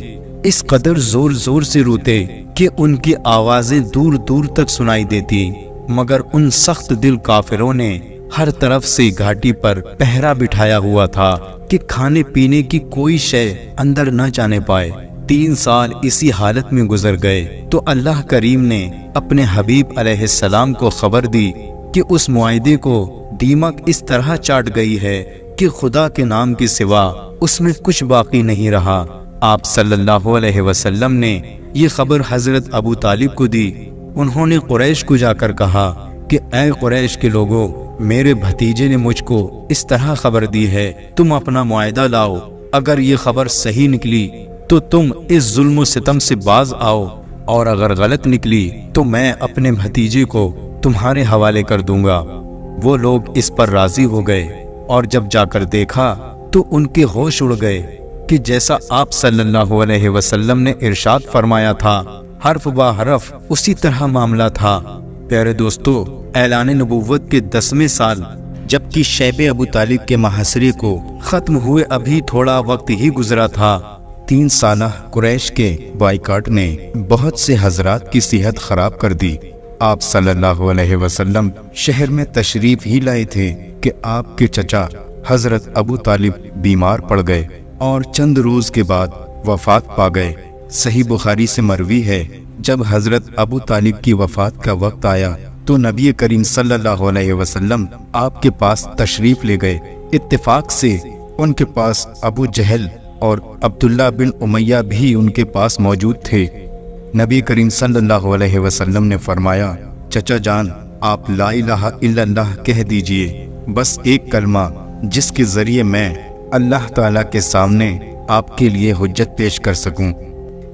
[SPEAKER 1] اس قدر زور زور سے روتے کہ ان کی آوازیں دور دور تک سنائی دیتی، مگر ان سخت دل کافروں نے ہر طرف سے گھاٹی پر پہرا بٹھایا ہوا تھا کہ کھانے پینے کی کوئی شے اندر نہ جانے پائے۔ 3 سال اسی حالت میں گزر گئے تو اللہ کریم نے اپنے حبیب علیہ السلام کو خبر دی کہ اس معاہدے کو دیمک اس طرح چاٹ گئی ہے کہ خدا کے نام کے سوا اس میں کچھ باقی نہیں رہا۔ آپ صلی اللہ علیہ وسلم نے یہ خبر حضرت ابو طالب کو دی۔ انہوں نے قریش کو جا کر کہا کہ اے قریش کے لوگوں، میرے بھتیجے نے مجھ کو اس طرح خبر دی ہے، تم اپنا معاہدہ لاؤ۔ اگر یہ خبر صحیح نکلی تو تم اس ظلم و ستم سے باز آؤ، اور اگر غلط نکلی تو میں اپنے بھتیجے کو تمہارے حوالے کر دوں گا۔ وہ لوگ اس پر راضی ہو گئے، اور جب جا کر دیکھا تو ان کے ہوش اڑ گئے کہ جیسا آپ صلی اللہ علیہ وسلم نے ارشاد فرمایا تھا، حرف با حرف اسی طرح معاملہ تھا۔ پیارے دوستو، اعلان نبوت کے 10ویں سال جبکہ شیب ابو طالب کے محاصرے کو ختم ہوئے ابھی تھوڑا وقت ہی گزرا تھا، 3 سالہ قریش کے بائیکاٹ نے بہت سے حضرات کی صحت خراب کر دی۔ آپ صلی اللہ علیہ وسلم شہر میں تشریف ہی لائے تھے کہ آپ کے چچا حضرت ابو طالب بیمار پڑ گئے اور چند روز کے بعد وفات پا گئے۔ صحیح بخاری سے مروی ہے، جب حضرت ابو طالب کی وفات کا وقت آیا تو نبی کریم صلی اللہ علیہ وسلم آپ کے پاس تشریف لے گئے۔ اتفاق سے ان کے پاس ابو جہل اور عبداللہ بن امیہ بھی ان کے پاس موجود تھے۔ نبی کریم صلی اللہ علیہ وسلم نے فرمایا، چچا جان، آپ لا الہ الا اللہ کہہ دیجئے، بس ایک کلمہ جس کے ذریعے میں اللہ تعالیٰ کے سامنے آپ کے لیے حجت پیش کر سکوں۔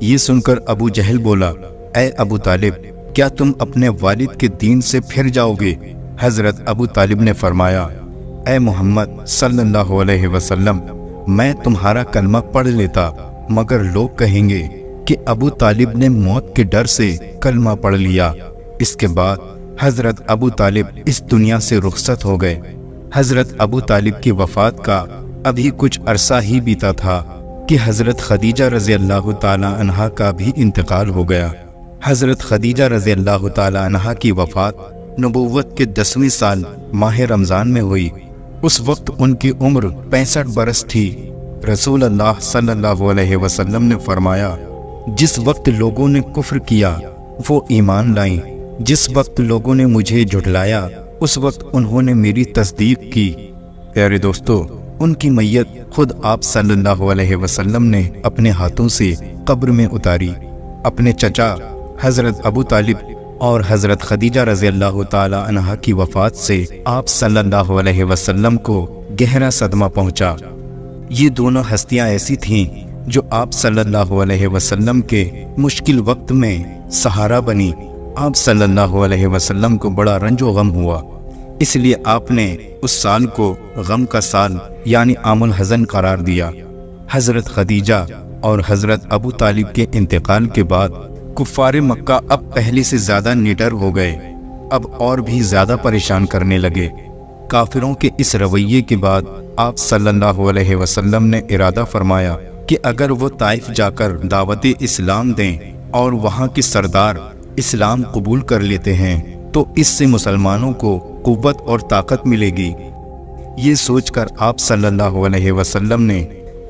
[SPEAKER 1] یہ سن کر ابو جہل بولا، اے ابو طالب، کیا تم اپنے والد کے دین سے پھر جاؤ گے؟ حضرت ابو طالب نے فرمایا، اے محمد صلی اللہ علیہ وسلم، میں تمہارا کلمہ پڑھ لیتا، مگر لوگ کہیں گے کہ ابو طالب نے موت کے ڈر سے کلمہ پڑھ لیا۔ اس کے بعد حضرت ابو طالب اس دنیا سے رخصت ہو گئے۔ حضرت ابو طالب کی وفات کا ابھی کچھ عرصہ ہی بیتا تھا کہ حضرت خدیجہ رضی اللہ تعالی عنہا کا بھی انتقال ہو گیا۔ حضرت خدیجہ رضی اللہ تعالی عنہا کی وفات نبوت کے 10ویں سال ماہ رمضان میں ہوئی۔ اس وقت ان کی عمر 65 برس تھی۔ رسول اللہ صلی اللہ علیہ وسلم نے فرمایا، جس وقت لوگوں نے کفر کیا وہ ایمان لائیں، جس وقت لوگوں نے مجھے جھٹلایا اس وقت انہوں نے میری تصدیق کی۔ پیارے دوستو، ان کی میت خود آپ صلی اللہ علیہ وسلم نے اپنے ہاتھوں سے قبر میں اتاری۔ اپنے چچا حضرت ابو طالب اور حضرت خدیجہ رضی اللہ تعالی عنہا کی وفات سے آپ صلی اللہ علیہ وسلم کو گہرا صدمہ پہنچا۔ یہ دونوں ہستیاں ایسی تھیں جو آپ صلی اللہ علیہ وسلم کے مشکل وقت میں سہارا بنی۔ آپ صلی اللہ علیہ وسلم کو بڑا رنج و غم ہوا، اس لیے آپ نے اس سال کو غم کا سال یعنی عام الحزن قرار دیا۔ حضرت خدیجہ اور حضرت ابو طالب کے انتقال کے بعد کفار مکہ اب پہلے سے زیادہ نڈر ہو گئے، اب اور بھی زیادہ پریشان کرنے لگے۔ کافروں کے اس رویے کے بعد آپ صلی اللہ علیہ وسلم نے ارادہ فرمایا کہ اگر وہ طائف جا کر دعوت اسلام دیں اور وہاں کے سردار اسلام قبول کر لیتے ہیں تو اس سے مسلمانوں کو قوت اور طاقت ملے گی۔ یہ سوچ کر آپ صلی اللہ علیہ وسلم نے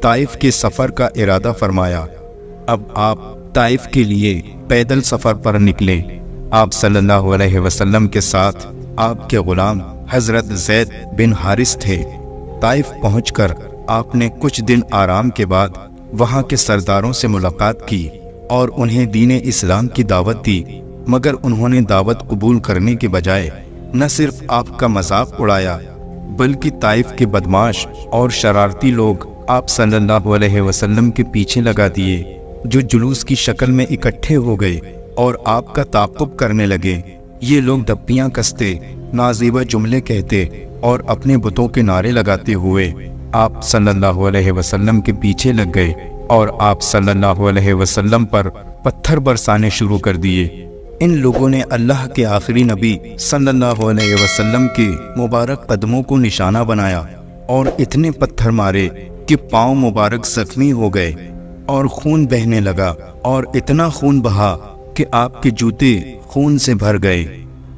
[SPEAKER 1] طائف کے سفر کا ارادہ فرمایا۔ اب آپ طائف کے لیے پیدل سفر پر نکلے۔ آپ صلی اللہ علیہ وسلم کے ساتھ آپ کے غلام حضرت زید بن حارث تھے۔ طائف پہنچ کر آپ نے کچھ دن آرام کے بعد وہاں کے سرداروں سے ملاقات کی اور انہیں دین اسلام کی دعوت دی، مگر انہوں نے دعوت قبول کرنے کے بجائے نہ صرف آپ کا مذاق اڑایا بلکہ طائف کے بدماش اور شرارتی لوگ آپ صلی اللہ علیہ وسلم کے پیچھے لگا دیے، جو جلوس کی شکل میں اکٹھے ہو گئے اور آپ کا تعاقب کرنے لگے۔ یہ لوگ دپیاں کستے، نازیبہ جملے کہتے اور اپنے بتوں کے نعرے لگاتے ہوئے آپ صلی اللہ علیہ وسلم کے پیچھے لگ گئے اور آپ صلی اللہ علیہ وسلم پر پتھر برسانے شروع کر دیے۔ ان لوگوں نے اللہ کے آخری نبی صلی اللہ علیہ وسلم کے مبارک قدموں کو نشانہ بنایا اور اتنے پتھر مارے کہ پاؤں مبارک زخمی ہو گئے اور خون بہنے لگا، اور اتنا خون بہا کہ آپ کے جوتے خون سے بھر گئے۔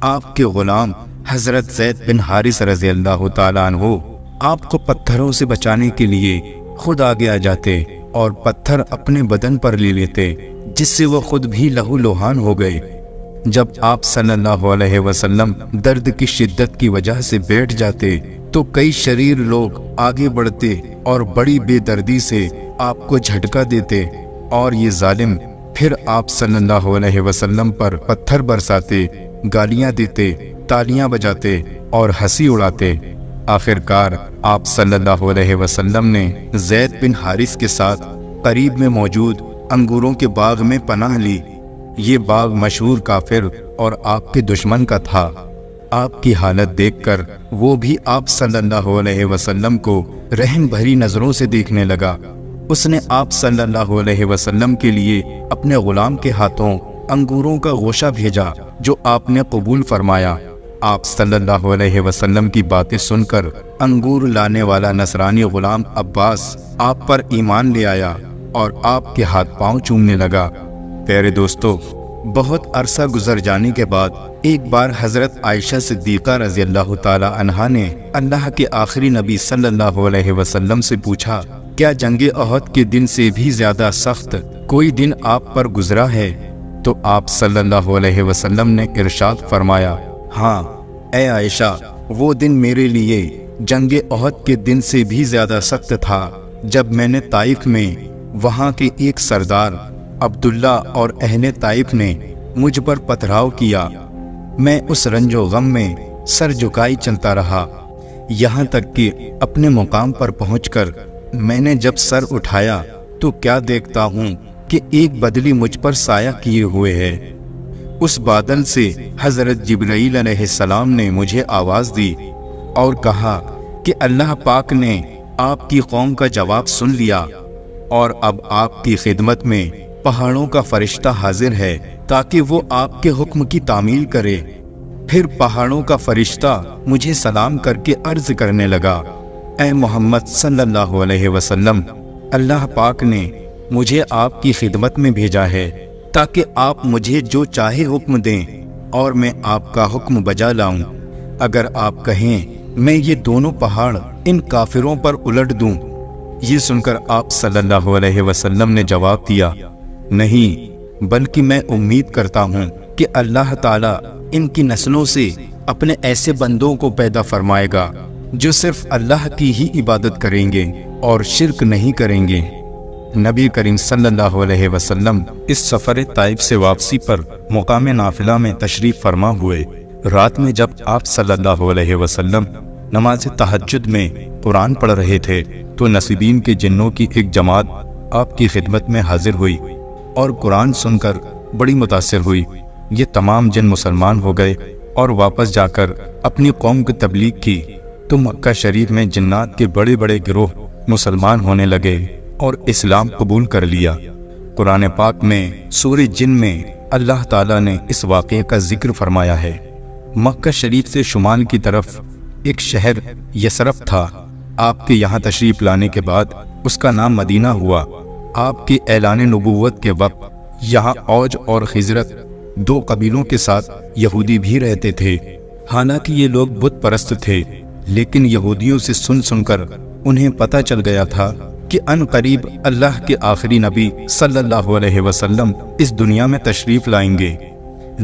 [SPEAKER 1] آپ کے غلام حضرت زید بن حارث رضی اللہ تعالیٰ عنہ آپ کو پتھروں سے بچانے کے لیے خود آگے آ جاتے اور پتھر اپنے بدن پر لے لیتے، جس سے وہ خود بھی لہو لوہان ہو گئے۔ جب آپ صلی اللہ علیہ وسلم درد کی شدت کی وجہ سے بیٹھ جاتے تو کئی شریر لوگ آگے بڑھتے اور بڑی بے دردی سے آپ کو جھٹکا دیتے، اور یہ ظالم پھر آپ صلی اللہ علیہ وسلم پر پتھر برساتے، گالیاں دیتے، تالیاں بجاتے اور ہنسی اڑاتے۔ آخر کار آپ صلی اللہ علیہ وسلم نے زید بن حارث کے ساتھ قریب میں موجود انگوروں کے باغ میں پناہ لی۔ یہ باغ مشہور کافر اور آپ کے دشمن کا تھا۔ آپ کی حالت دیکھ کر وہ بھی آپ صلی اللہ علیہ وسلم کو رحم بھری نظروں سے دیکھنے لگا۔ اس نے آپ صلی اللہ علیہ وسلم کے لیے اپنے غلام کے ہاتھوں انگوروں کا گوشہ بھیجا جو آپ نے قبول فرمایا۔ آپ صلی اللہ علیہ وسلم کی باتیں سن کر انگور لانے والا نصرانی غلام عباس آپ پر ایمان لے آیا اور آپ کے ہاتھ پاؤں چومنے لگا۔ پیارے دوستو، بہت عرصہ گزر جانے کے بعد ایک بار حضرت عائشہ صدیقہ رضی اللہ تعالی عنہا نے اللہ کے آخری نبی صلی اللہ علیہ وسلم سے پوچھا، کیا جنگ احد کے دن سے بھی زیادہ سخت کوئی دن آپ پر گزرا ہے؟ تو آپ صلی اللہ علیہ وسلم نے ارشاد فرمایا، ہاں اے عائشہ، وہ دن میرے لیے جنگ احد کے دن سے بھی زیادہ سخت تھا، جب میں نے طائف میں وہاں کے ایک سردار عبداللہ اور اہل طائف نے مجھ پر پتھراؤ کیا۔ میں اس رنج و غم میں سر جھکائی چلتا رہا، یہاں تک کہ اپنے مقام پر پہنچ کر میں نے جب سر اٹھایا تو کیا دیکھتا ہوں کہ ایک بدلی مجھ پر سایہ کیے ہوئے ہے۔ اس بادل سے حضرت جبرائیل علیہ السلام نے مجھے آواز دی اور کہا کہ اللہ پاک نے آپ کی قوم کا جواب سن لیا اور اب آپ کی خدمت میں پہاڑوں کا فرشتہ حاضر ہے تاکہ وہ آپ کے حکم کی تعمیل کرے۔ پھر پہاڑوں کا فرشتہ مجھے سلام کر کے عرض کرنے لگا، اے محمد صلی اللہ علیہ وسلم، اللہ پاک نے مجھے آپ کی خدمت میں بھیجا ہے تاکہ آپ مجھے جو چاہے حکم دیں اور میں آپ کا حکم بجا لاؤں۔ اگر آپ کہیں میں یہ دونوں پہاڑ ان کافروں پر الٹ دوں۔ یہ سن کر آپ صلی اللہ علیہ وسلم نے جواب دیا، نہیں، بلکہ میں امید کرتا ہوں کہ اللہ تعالیٰ ان کی نسلوں سے اپنے ایسے بندوں کو پیدا فرمائے گا جو صرف اللہ کی ہی عبادت کریں گے اور شرک نہیں کریں گے۔ نبی کریم صلی اللہ علیہ وسلم اس سفر طائف سے واپسی پر مقام نافلہ میں تشریف فرما ہوئے۔ رات میں جب آپ صلی اللہ علیہ وسلم نماز تہجد میں قرآن پڑھ رہے تھے تو نصیبین کے جنوں کی ایک جماعت آپ کی خدمت میں حاضر ہوئی اور قرآن سن کر بڑی متاثر ہوئی۔ یہ تمام جن مسلمان ہو گئے اور واپس جا کر اپنی قوم کی تبلیغ کی تو مکہ شریف میں جنات کے بڑے بڑے گروہ مسلمان ہونے لگے اور اسلام قبول کر لیا۔ قرآن پاک میں سورہ جن میں اللہ تعالیٰ نے اس واقعے کا ذکر فرمایا ہے۔ مکہ شریف سے شمال کی طرف ایک شہر یثرب تھا۔ آپ کے یہاں تشریف لانے کے بعد اس کا نام مدینہ ہوا۔ آپ کے اعلان نبوت کے وقت یہاں اوج اور خزرت دو قبیلوں کے ساتھ یہودی بھی رہتے تھے۔ حالانکہ یہ لوگ بت پرست تھے، لیکن یہودیوں سے سن سن کر انہیں پتہ چل گیا تھا کہ ان قریب اللہ کے آخری نبی صلی اللہ علیہ وسلم اس دنیا میں تشریف لائیں گے۔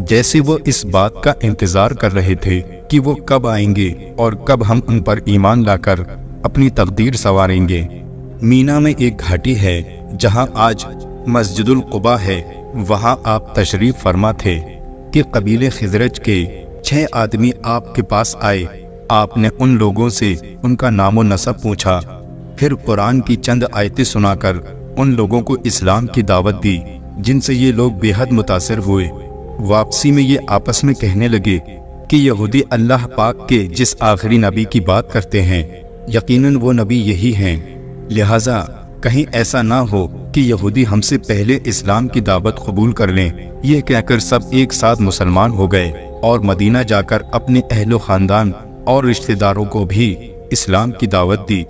[SPEAKER 1] جیسے وہ اس بات کا انتظار کر رہے تھے کہ وہ کب آئیں گے اور کب ہم ان پر ایمان لا کر اپنی تقدیر سنواریں گے۔ مینا میں ایک گھاٹی ہے جہاں آج مسجد القباء ہے، وہاں آپ تشریف فرما تھے کہ قبیلے خزرج کے 6 آدمی آپ کے پاس آئے۔ آپ نے ان لوگوں سے ان کا نام و نسب پوچھا، پھر قرآن کی چند آیتیں سنا کر ان لوگوں کو اسلام کی دعوت دی، جن سے یہ لوگ بے حد متاثر ہوئے۔ واپسی میں یہ آپس میں کہنے لگے کہ یہودی اللہ پاک کے جس آخری نبی کی بات کرتے ہیں یقیناً وہ نبی یہی ہیں، لہٰذا کہیں ایسا نہ ہو کہ یہودی ہم سے پہلے اسلام کی دعوت قبول کر لیں۔ یہ کہہ کر سب ایک ساتھ مسلمان ہو گئے اور مدینہ جا کر اپنے اہل و خاندان اور رشتہ داروں کو بھی اسلام کی دعوت دی۔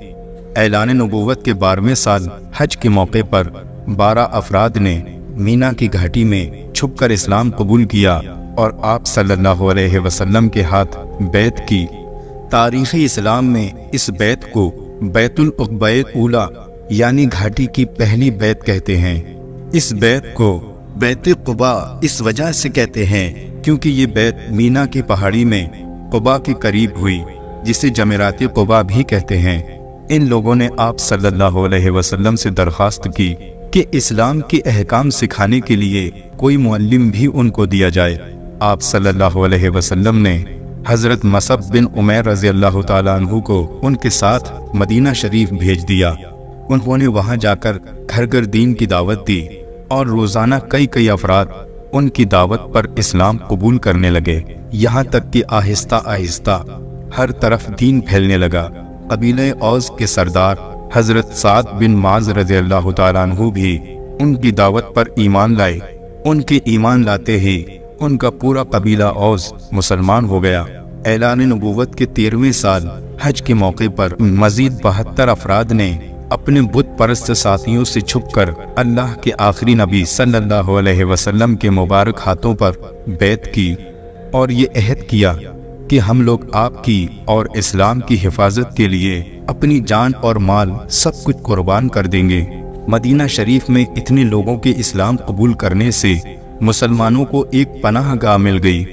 [SPEAKER 1] اعلان نبوت کے 12ویں سال حج کے موقع پر 12 افراد نے مینا کی گھاٹی میں چھپ کر اسلام قبول کیا اور آپ صلی اللہ علیہ وسلم کے ہاتھ بیعت کی۔ تاریخ اسلام میں اس بیعت کو بیت العقبہ اولا یعنی گھاٹی کی پہلی بیعت کہتے ہیں۔ اس بیعت کو بیت قباء اس وجہ سے کہتے ہیں کیونکہ یہ بیعت مینا کی پہاڑی میں قباء کے قریب ہوئی، جسے جمرات قباء بھی کہتے ہیں۔ ان لوگوں نے آپ صلی اللہ علیہ وسلم سے درخواست کی کہ اسلام کے احکام سکھانے کے لیے کوئی معلم بھی ان کو دیا جائے۔ آپ صلی اللہ علیہ وسلم نے حضرت مصعب بن عمیر رضی اللہ تعالیٰ عنہ کو ان کے ساتھ مدینہ شریف بھیج دیا۔ انہوں نے وہاں جا کر گھر گھر دین کی دعوت دی اور روزانہ کئی افراد ان کی دعوت پر اسلام قبول کرنے لگے، یہاں تک کہ آہستہ آہستہ ہر طرف دین پھیلنے لگا۔ قبیلہ اوس کے سردار حضرت سعد بن معاذ رضی اللہ تعالیٰ عنہ بھی ان کی دعوت پر ایمان لائے۔ ان کے ایمان لاتے ہی ان کا پورا قبیلہ اوس مسلمان ہو گیا۔ اعلان نبوت کے 13ویں سال حج کے موقع پر مزید 72 افراد نے اپنے بت پرست ساتھیوں سے چھپ کر اللہ کے آخری نبی صلی اللہ علیہ وسلم کے مبارک ہاتھوں پر بیعت کی اور یہ عہد کیا کہ ہم لوگ آپ کی اور اسلام کی حفاظت کے لیے اپنی جان اور مال سب کچھ قربان کر دیں گے۔ مدینہ شریف میں اتنے لوگوں کے اسلام قبول کرنے سے مسلمانوں کو ایک پناہ گاہ مل گئی۔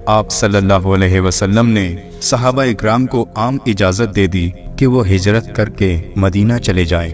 [SPEAKER 1] آپ صلی اللہ علیہ وسلم نے صحابہ اکرام کو عام اجازت دے دی کہ وہ ہجرت کر کے مدینہ چلے جائیں۔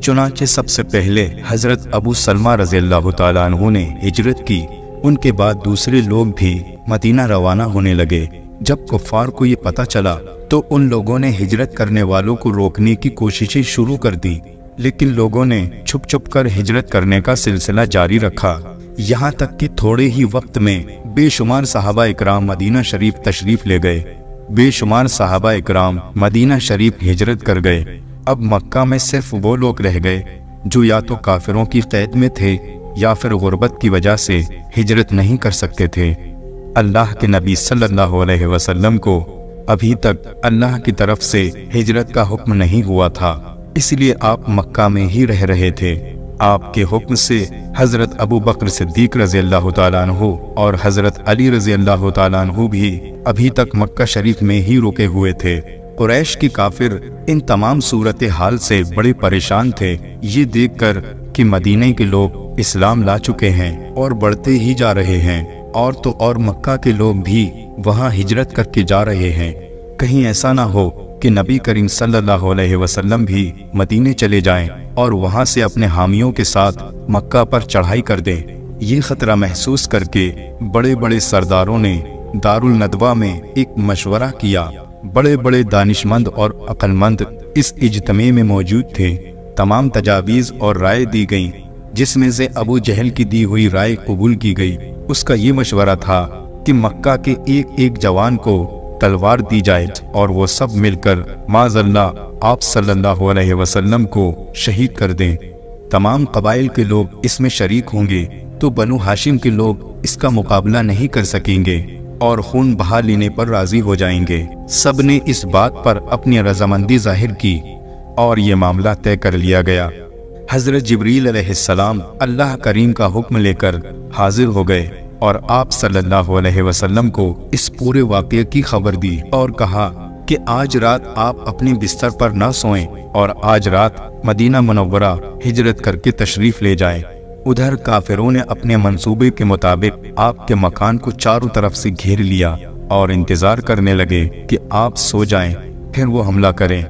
[SPEAKER 1] چنانچہ سب سے پہلے حضرت ابو سلمہ رضی اللہ تعالیٰ عنہ نے ہجرت کی، ان کے بعد دوسرے لوگ بھی مدینہ روانہ ہونے لگے۔ جب کفار کو یہ پتہ چلا تو ان لوگوں نے ہجرت کرنے والوں کو روکنے کی کوششیں شروع کر دی، لیکن لوگوں نے چھپ چھپ کر ہجرت کرنے کا سلسلہ جاری رکھا، یہاں تک کہ تھوڑے ہی وقت میں بے شمار صحابہ اکرام مدینہ شریف تشریف لے گئے۔ بے شمار صحابہ اکرام مدینہ شریف ہجرت کر گئے۔ اب مکہ میں صرف وہ لوگ رہ گئے جو یا تو کافروں کی قید میں تھے یا پھر غربت کی وجہ سے ہجرت نہیں کر سکتے تھے۔ اللہ کے نبی صلی اللہ علیہ وسلم کو ابھی تک اللہ کی طرف سے ہجرت کا حکم نہیں ہوا تھا، اس لیے آپ مکہ میں ہی رہ رہے تھے۔ آپ کے حکم سے حضرت ابو بکر صدیق رضی اللہ تعالیٰ عنہ اور حضرت علی رضی اللہ تعالیٰ عنہ بھی ابھی تک مکہ شریف میں ہی رکے ہوئے تھے۔ قریش کی کافر ان تمام صورتحال سے بڑے پریشان تھے، یہ دیکھ کر کہ مدینے کے لوگ اسلام لا چکے ہیں اور بڑھتے ہی جا رہے ہیں، اور تو اور مکہ کے لوگ بھی وہاں ہجرت کر کے جا رہے ہیں، کہیں ایسا نہ ہو کہ نبی کریم صلی اللہ علیہ وسلم بھی مدینے چلے جائیں اور وہاں سے اپنے حامیوں کے ساتھ مکہ پر چڑھائی کر دیں۔ یہ خطرہ محسوس کر کے بڑے بڑے سرداروں نے دارالندوہ میں ایک مشورہ کیا۔ بڑے بڑے دانشمند اور عقل مند اس اجتماع میں موجود تھے۔ تمام تجاویز اور رائے دی گئیں، جس میں سے ابو جہل کی دی ہوئی رائے قبول کی گئی۔ اس کا یہ مشورہ تھا کہ مکہ کے ایک ایک جوان کو تلوار دی جائے اور وہ سب مل کر معاذ اللہ آپ صلی اللہ علیہ وسلم کو شہید کر دیں۔ تمام قبائل کے لوگ اس میں شریک ہوں گے تو بنو ہاشم کے لوگ اس کا مقابلہ نہیں کر سکیں گے اور خون بہا لینے پر راضی ہو جائیں گے۔ سب نے اس بات پر اپنی رضامندی ظاہر کی اور یہ معاملہ طے کر لیا گیا۔ حضرت جبریل علیہ السلام اللہ کریم کا حکم لے کر حاضر ہو گئے اور آپ صلی اللہ علیہ وسلم کو اس پورے واقعے کی خبر دی اور کہا کہ آج رات آپ اپنے بستر پر نہ سوئیں اور آج رات مدینہ منورہ ہجرت کر کے تشریف لے جائیں۔ ادھر کافروں نے اپنے منصوبے کے مطابق آپ کے مکان کو چاروں طرف سے گھیر لیا اور انتظار کرنے لگے کہ آپ سو جائیں، پھر وہ حملہ کریں۔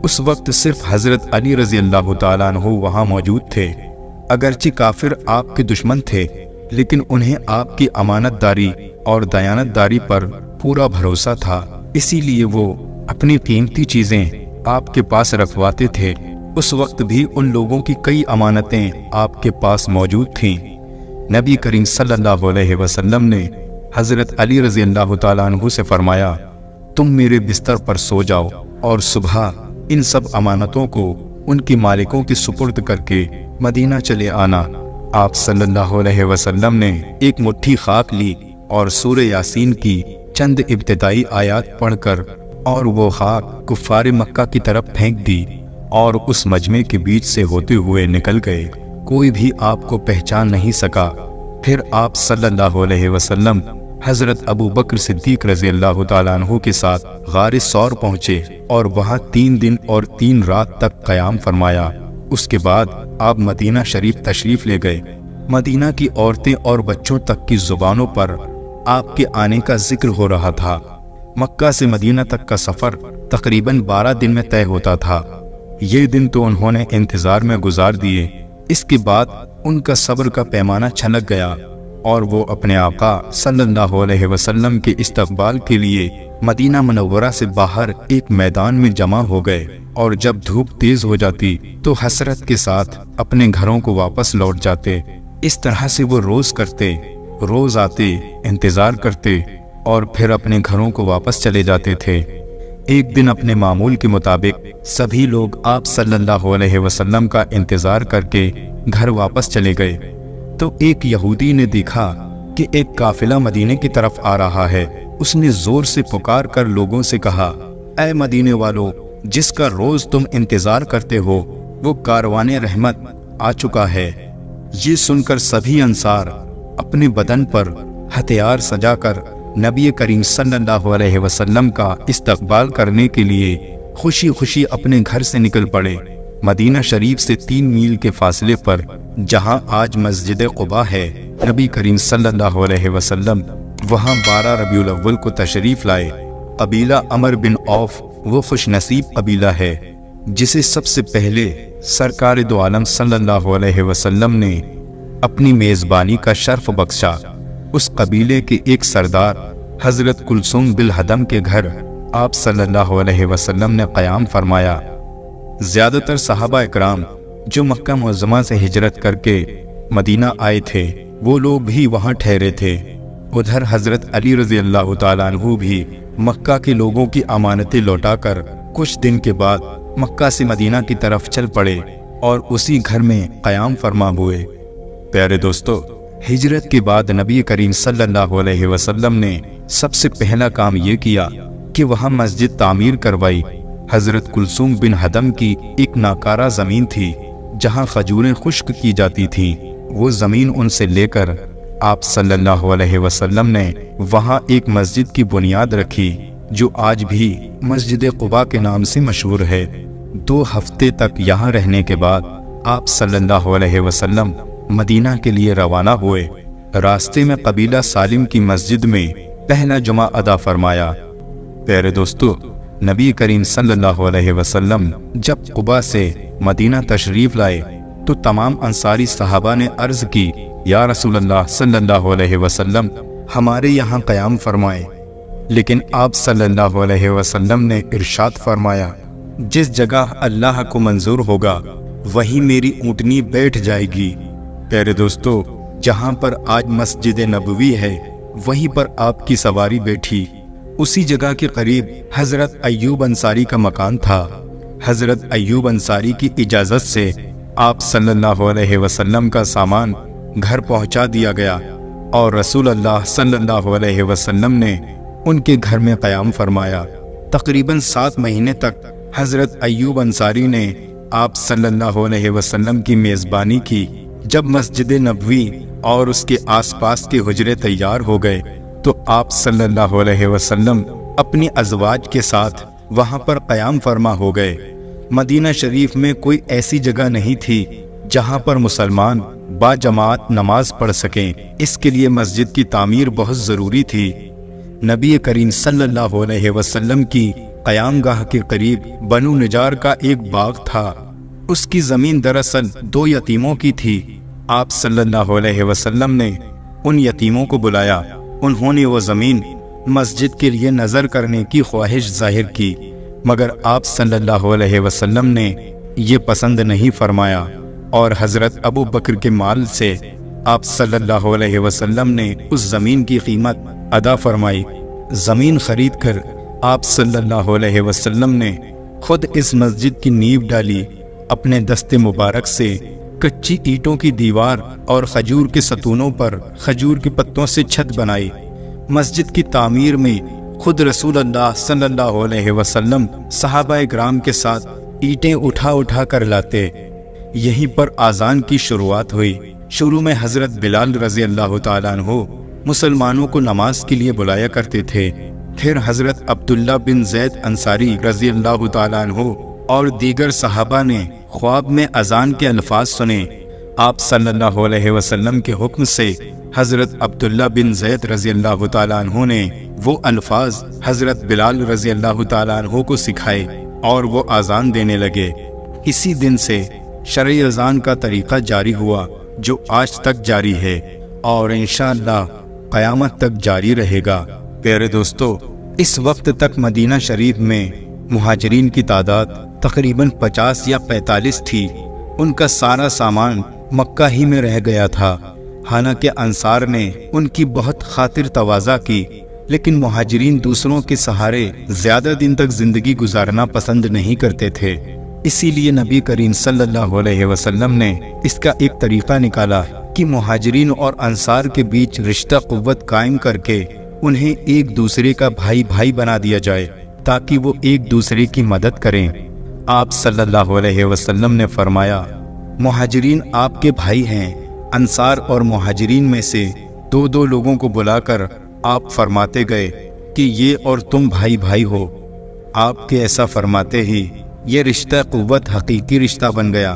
[SPEAKER 1] اس وقت صرف حضرت علی رضی اللہ تعالیٰ عنہ وہاں موجود تھے۔ اگرچہ کافر آپ کے دشمن تھے، لیکن انہیں آپ کی امانت داری اور دیانت داری پر پورا بھروسہ تھا، اسی لیے وہ اپنی قیمتی چیزیں آپ کے پاس رکھواتے تھے۔ اس وقت بھی ان لوگوں کی کئی امانتیں آپ کے پاس موجود تھیں۔ نبی کریم صلی اللہ علیہ وسلم نے حضرت علی رضی اللہ تعالیٰ عنہ سے فرمایا، تم میرے بستر پر سو جاؤ اور صبح ان سب امانتوں کو ان کی مالکوں کے سپرد کر کے مدینہ چلے آنا۔ آپ صلی اللہ علیہ وسلم نے ایک مٹھی خاک لی اور سورہ یاسین کی چند ابتدائی آیات پڑھ کر اور وہ خاک کفار مکہ کی طرف پھینک دی اور اس مجمع کے بیچ سے ہوتے ہوئے نکل گئے۔ کوئی بھی آپ کو پہچان نہیں سکا۔ پھر آپ صلی اللہ علیہ وسلم حضرت ابو بکر صدیق رضی اللہ تعالیٰ عنہ کے ساتھ غار ثور پہنچے اور وہاں 3 دن اور 3 رات تک قیام فرمایا۔ اس کے بعد آپ مدینہ شریف تشریف لے گئے۔ مدینہ کی عورتیں اور بچوں تک کی زبانوں پر آپ کے آنے کا ذکر ہو رہا تھا۔ مکہ سے مدینہ تک کا سفر تقریباً 12 دن میں طے ہوتا تھا۔ یہ دن تو انہوں نے انتظار میں گزار دیے۔ اس کے بعد ان کا صبر کا پیمانہ چھلک گیا اور وہ اپنے آقا صلی اللہ علیہ وسلم کے استقبال کے لیے مدینہ منورہ سے باہر ایک میدان میں جمع ہو گئے، اور جب دھوپ تیز ہو جاتی تو حسرت کے ساتھ اپنے گھروں کو واپس لوٹ جاتے۔ اس طرح سے وہ روز کرتے، روز آتے، انتظار کرتے اور پھر اپنے گھروں کو واپس چلے جاتے تھے۔ ایک دن اپنے معمول کے مطابق سبھی لوگ آپ صلی اللہ علیہ وسلم کا انتظار کر کے گھر واپس چلے گئے تو ایک یہودی نے دیکھا کہ ایک قافلہ مدینے کی طرف آ رہا ہے۔ اس نے زور سے پکار کر لوگوں سے کہا، اے مدینے والو، جس کا روز تم انتظار کرتے ہو وہ کاروان رحمت آ چکا ہے۔ یہ سن کر سبھی انصار اپنے بدن پر ہتھیار سجا کر نبی کریم صلی اللہ علیہ وسلم کا استقبال کرنے کے لیے خوشی خوشی اپنے گھر سے نکل پڑے۔ مدینہ شریف سے 3 میل کے فاصلے پر جہاں آج مسجد قباء ہے، نبی کریم صلی اللہ علیہ وسلم وہاں 12 ربیع الاول کو تشریف لائے۔ قبیلہ عمر بن عوف وہ خوش نصیب قبیلہ ہے جسے سب سے پہلے سرکار دو عالم صلی اللہ علیہ وسلم نے اپنی میزبانی کا شرف بخشا۔ اس قبیلے کے ایک سردار حضرت کلثوم بالہدم کے گھر آپ صلی اللہ علیہ وسلم نے قیام فرمایا۔ زیادہ تر صحابہ اکرام جو مکہ معظمہ سے ہجرت کر کے مدینہ آئے تھے وہ لوگ بھی وہاں ٹھہرے تھے۔ ادھر حضرت علی رضی اللہ تعالیٰ عنہ بھی مکہ کے لوگوں کی امانتیں لوٹا کر کچھ دن کے بعد مکہ سے مدینہ کی طرف چل پڑے اور اسی گھر میں قیام فرما ہوئے۔ پیارے دوستو، ہجرت کے بعد نبی کریم صلی اللہ علیہ وسلم نے سب سے پہلا کام یہ کیا کہ وہاں مسجد تعمیر کروائی۔ حضرت کلثوم بن ہدم کی ایک ناکارہ زمین تھی جہاں کھجوریں خشک کی جاتی تھیں۔ وہ زمین ان سے لے کر آپ صلی اللہ علیہ وسلم نے وہاں ایک مسجد کی بنیاد رکھی جو آج بھی مسجد قباء کے نام سے مشہور ہے۔ 2 ہفتے تک یہاں رہنے کے بعد آپ صلی اللہ علیہ وسلم مدینہ کے لیے روانہ ہوئے۔ راستے میں قبیلہ سالم کی مسجد میں پہلا جمعہ ادا فرمایا۔ پیارے دوستو، نبی کریم صلی اللہ علیہ وسلم جب قباء سے مدینہ تشریف لائے تو تمام انصاری صحابہ نے عرض کی، یا رسول اللہ صلی اللہ علیہ وسلم ہمارے یہاں قیام فرمائے۔ لیکن آپ صلی اللہ علیہ وسلم نے ارشاد فرمایا، جس جگہ اللہ کو منظور ہوگا وہیں میری اونٹنی بیٹھ جائے گی۔ پیارے دوستو، جہاں پر آج مسجد نبوی ہے وہیں پر آپ کی سواری بیٹھی۔ اسی جگہ کے قریب حضرت ایوب انصاری کا مکان تھا۔ حضرت ایوب انصاری کی اجازت سے آپ صلی اللہ علیہ وسلم کا سامان گھر پہنچا دیا گیا اور رسول اللہ صلی اللہ علیہ وسلم نے ان کے گھر میں قیام فرمایا۔ تقریباً 7 مہینے تک حضرت ایوب انصاری نے آپ صلی اللہ علیہ وسلم کی میزبانی کی۔ جب مسجد نبوی اور اس کے آس پاس کے حجرے تیار ہو گئے تو آپ صلی اللہ علیہ وسلم اپنی ازواج کے ساتھ وہاں پر قیام فرما ہو گئے۔ مدینہ شریف میں کوئی ایسی جگہ نہیں تھی جہاں پر مسلمان با جماعت نماز پڑھ سکیں۔ اس کے لیے مسجد کی تعمیر بہت ضروری تھی۔ نبی کریم صلی اللہ علیہ وسلم کی قیام گاہ کے قریب بنو نجار کا ایک باغ تھا۔ اس کی زمین دراصل 2 یتیموں کی تھی۔ آپ صلی اللہ علیہ وسلم نے ان یتیموں کو بلایا۔ انہوں نے وہ زمین مسجد کے لیے نظر کرنے کی خواہش ظاہر کی، مگر آپ صلی اللہ علیہ وسلم نے یہ پسند نہیں فرمایا اور حضرت ابو بکر کے مال سے آپ صلی اللہ علیہ وسلم نے اس زمین کی قیمت ادا فرمائی۔ زمین خرید کر آپ صلی اللہ علیہ وسلم نے خود اس مسجد کی نیو ڈالی۔ اپنے دست مبارک سے کچی اینٹوں کی دیوار اور کھجور کے ستونوں پر کھجور کے پتوں سے چھت بنائی۔ مسجد کی تعمیر میں خود رسول اللہ صلی اللہ علیہ وسلم صحابہ اکرام کے ساتھ اینٹیں اٹھا اٹھا کر لاتے۔ یہیں پر اذان کی شروعات ہوئی۔ شروع میں حضرت بلال رضی اللہ تعالیٰ عنہ مسلمانوں کو نماز کے لیے بلایا کرتے تھے۔ پھر حضرت عبداللہ بن زید انصاری رضی اللہ تعالیٰ عنہ اور دیگر صحابہ نے خواب میں اذان کے الفاظ سنے۔ آپ صلی اللہ علیہ وسلم کے حکم سے حضرت عبداللہ بن زید رضی اللہ تعالیٰ عنہ نے وہ الفاظ حضرت بلال رضی اللہ تعالیٰ عنہ کو سکھائے اور وہ اذان دینے لگے۔ اسی دن سے شرعی اذان کا طریقہ جاری ہوا جو آج تک جاری ہے اور انشاءاللہ قیامت تک جاری رہے گا۔ پیارے دوستو، اس وقت تک مدینہ شریف میں مہاجرین کی تعداد تقریباً 50 یا 45 تھی۔ ان کا سارا سامان مکہ ہی میں رہ گیا تھا۔ حالانکہ انصار نے ان کی بہت خاطر تواضع کی، لیکن مہاجرین دوسروں کے سہارے زیادہ دن تک زندگی گزارنا پسند نہیں کرتے تھے۔ اسی لیے نبی کریم صلی اللہ علیہ وسلم نے اس کا ایک طریقہ نکالا کہ مہاجرین اور انصار کے بیچ رشتہ قوت قائم کر کے انہیں ایک دوسرے کا بھائی بھائی بنا دیا جائے تاکہ وہ ایک دوسرے کی مدد کریں۔ آپ صلی اللہ علیہ وسلم نے فرمایا، مہاجرین آپ کے بھائی ہیں۔ انصار اور مہاجرین میں سے 2 لوگوں کو بلا کر آپ فرماتے گئے کہ یہ اور تم بھائی بھائی ہو۔ آپ کے ایسا فرماتے ہی یہ رشتہ قوت حقیقی رشتہ بن گیا۔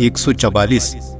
[SPEAKER 1] 144,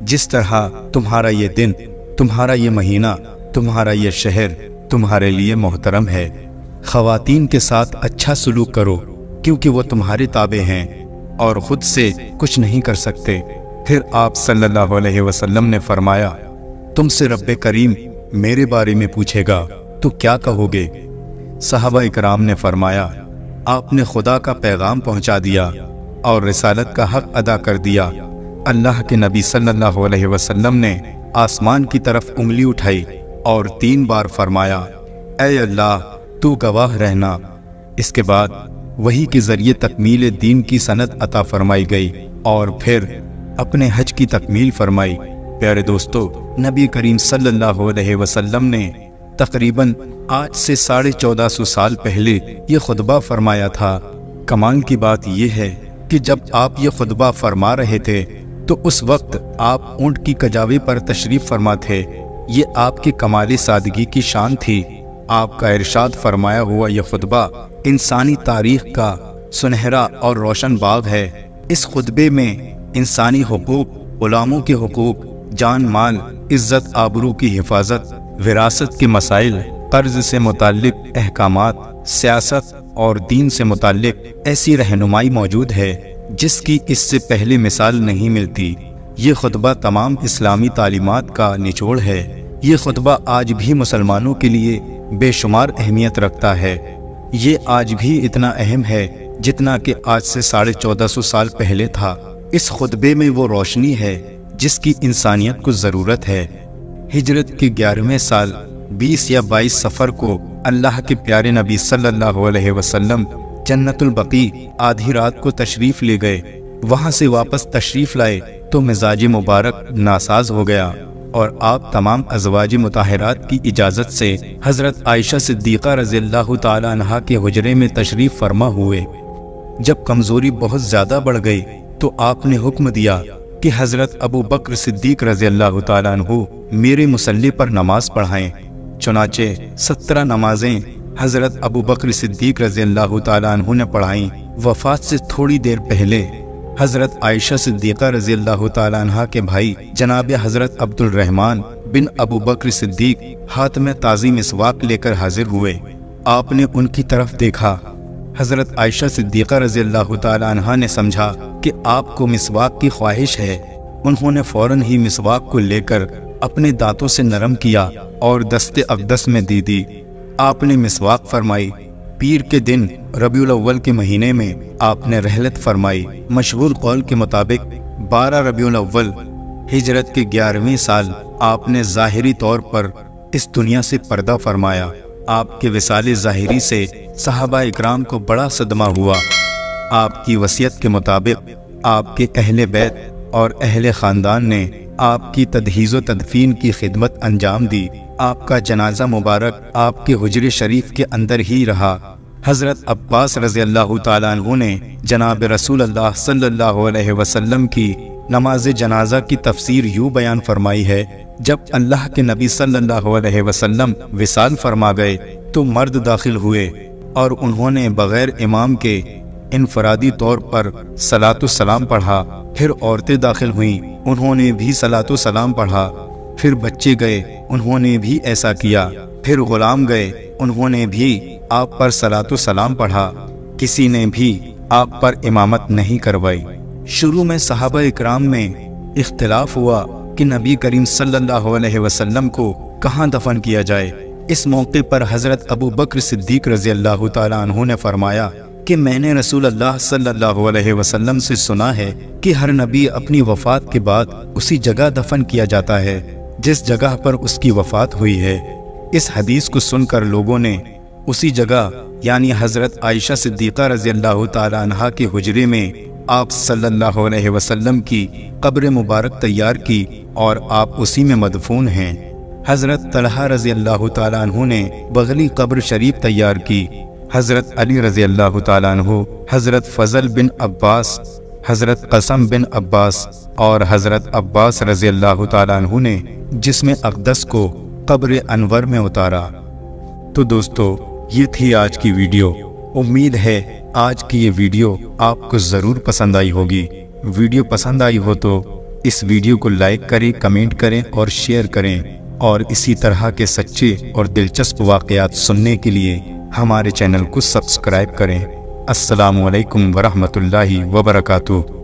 [SPEAKER 1] جس طرح تمہارا یہ دن، تمہارا یہ مہینہ، تمہارا یہ شہر تمہارے لیے محترم ہے۔ خواتین کے ساتھ اچھا سلوک کرو کیونکہ وہ تمہارے تابع ہیں اور خود سے کچھ نہیں کر سکتے۔ پھر آپ صلی اللہ علیہ وسلم نے فرمایا، تم سے رب کریم میرے بارے میں پوچھے گا تو کیا کہو گے؟ صحابہ اکرام نے فرمایا، آپ نے خدا کا پیغام پہنچا دیا اور رسالت کا حق ادا کر دیا۔ اللہ کے نبی صلی اللہ علیہ وسلم نے آسمان کی طرف انگلی اٹھائی اور 3 بار فرمایا، اے اللہ تو گواہ رہنا۔ اس کے بعد وحی کے ذریعے تکمیل دین کی سند عطا فرمائی گئی اور پھر اپنے حج کی تکمیل فرمائی۔ پیارے دوستو، نبی کریم صلی اللہ علیہ وسلم نے تقریباً آج سے 1450 سال پہلے یہ خطبہ فرمایا تھا۔ کمال کی بات یہ ہے کہ جب آپ یہ خطبہ فرما رہے تھے تو اس وقت آپ اونٹ کی کجاوے پر تشریف فرما تھے۔ یہ آپ کی کمال سادگی کی شان تھی۔ آپ کا ارشاد فرمایا ہوا یہ خطبہ انسانی تاریخ کا سنہرا اور روشن باب ہے۔ اس خطبے میں انسانی حقوق، غلاموں کے حقوق، جان مال، عزت آبرو کی حفاظت، وراثت کے مسائل، قرض سے متعلق احکامات، سیاست اور دین سے متعلق ایسی رہنمائی موجود ہے جس کی اس سے پہلے مثال نہیں ملتی۔ یہ خطبہ تمام اسلامی تعلیمات کا نچوڑ ہے۔ یہ خطبہ آج بھی مسلمانوں کے لیے بے شمار اہمیت رکھتا ہے۔ یہ آج بھی اتنا اہم ہے جتنا کہ آج سے 1450 سال پہلے تھا۔ اس خطبے میں وہ روشنی ہے جس کی انسانیت کو ضرورت ہے۔ ہجرت کے 11ویں سال 20 یا 22 سفر کو اللہ کے پیارے نبی صلی اللہ علیہ وسلم جنت البقیع آدھی رات کو تشریف لے گئے۔ وہاں سے واپس تشریف لائے تو مزاج مبارک ناساز ہو گیا اور آپ تمام ازواج مطہرات کی اجازت سے حضرت عائشہ صدیقہ رضی اللہ تعالی عنہا کے حجرے میں تشریف فرما ہوئے۔ جب کمزوری بہت زیادہ بڑھ گئی تو آپ نے حکم دیا کہ حضرت ابو بکر صدیق رضی اللہ تعالی عنہ میرے مصلی پر نماز پڑھائیں۔ چنانچہ 17 نمازیں حضرت ابو بکر صدیق رضی اللہ تعالی عنہ نے پڑھائیں۔ وفات سے تھوڑی دیر پہلے حضرت عائشہ صدیقہ رضی اللہ تعالی عنہ کے بھائی جناب حضرت عبد الرحمن بن ابو بکر صدیق ہاتھ میں تازی مسواک لے کر حاضر ہوئے۔ آپ نے ان کی طرف دیکھا۔ حضرت عائشہ صدیقہ رضی اللہ تعالی عنہ نے سمجھا کہ آپ کو مسواک کی خواہش ہے۔ انہوں نے فوراً ہی مسواک کو لے کر اپنے دانتوں سے نرم کیا اور دست اقدس میں دی۔ آپ نے مسواک فرمائی۔ پیر کے دن ربیع الاول کے مہینے میں آپ نے رحلت فرمائی۔ مشہور قول کے مطابق 12 ربیع الاول ہجرت کے 11ویں سال آپ نے ظاہری طور پر اس دنیا سے پردہ فرمایا۔ آپ کے وصال ظاہری سے صحابہ اکرام کو بڑا صدمہ ہوا۔ آپ کی وصیت کے مطابق آپ کے اہل بیت اور اہل خاندان نے آپ کی تجہیز و تدفین کی خدمت انجام دی۔ آپ کا جنازہ مبارک آپ کے حجر شریف کے اندر ہی رہا۔ حضرت عباس رضی اللہ تعالیٰ عنہ نے جناب رسول اللہ صلی اللہ علیہ وسلم کی نماز جنازہ کی تفسیر یوں بیان فرمائی ہے، جب اللہ کے نبی صلی اللہ علیہ وسلم وصال فرما گئے تو مرد داخل ہوئے اور انہوں نے بغیر امام کے انفرادی طور پر صلاۃ و سلام پڑھا۔ پھر عورتیں داخل ہوئیں، انہوں نے بھی صلاۃ و سلام پڑھا۔ پھر بچے گئے، انہوں نے بھی ایسا کیا۔ پھر غلام گئے، انہوں نے بھی آپ پر صلاۃ و سلام پڑھا۔ کسی نے بھی آپ پر امامت نہیں کروائی۔ شروع میں صحابہ اکرام میں اختلاف ہوا کہ نبی کریم صلی اللہ علیہ وسلم کو کہاں دفن کیا جائے۔ اس موقع پر حضرت ابو بکر صدیق رضی اللہ تعالی عنہ نے فرمایا کہ میں نے رسول اللہ صلی اللہ علیہ وسلم سے سنا ہے کہ ہر نبی اپنی وفات کے بعد اسی جگہ دفن کیا جاتا ہے جس جگہ پر اس کی وفات ہوئی ہے۔ اس حدیث کو سن کر لوگوں نے اسی جگہ یعنی حضرت عائشہ صدیقہ رضی اللہ تعالی عنہا کے حجرے میں آپ صلی اللہ علیہ وسلم کی قبر مبارک تیار کی اور آپ اسی میں مدفون ہیں۔ حضرت طلحہ رضی اللہ تعالی عنہ نے بغلی قبر شریف تیار کی۔ حضرت علی رضی اللہ تعالی عنہ، حضرت فضل بن عباس، حضرت قسم بن عباس اور حضرت عباس رضی اللہ تعالی عنہ نے جسم اقدس کو قبر انور میں اتارا۔ تو دوستو، یہ تھی آج کی ویڈیو۔ امید ہے آج کی یہ ویڈیو آپ کو ضرور پسند آئی ہوگی۔ ویڈیو پسند آئی ہو تو اس ویڈیو کو لائک کریں، کمنٹ کریں اور شیئر کریں، اور اسی طرح کے سچے اور دلچسپ واقعات سننے کے لیے ہمارے چینل کو سبسکرائب کریں۔ السلام علیکم ورحمۃ اللہ وبرکاتہ۔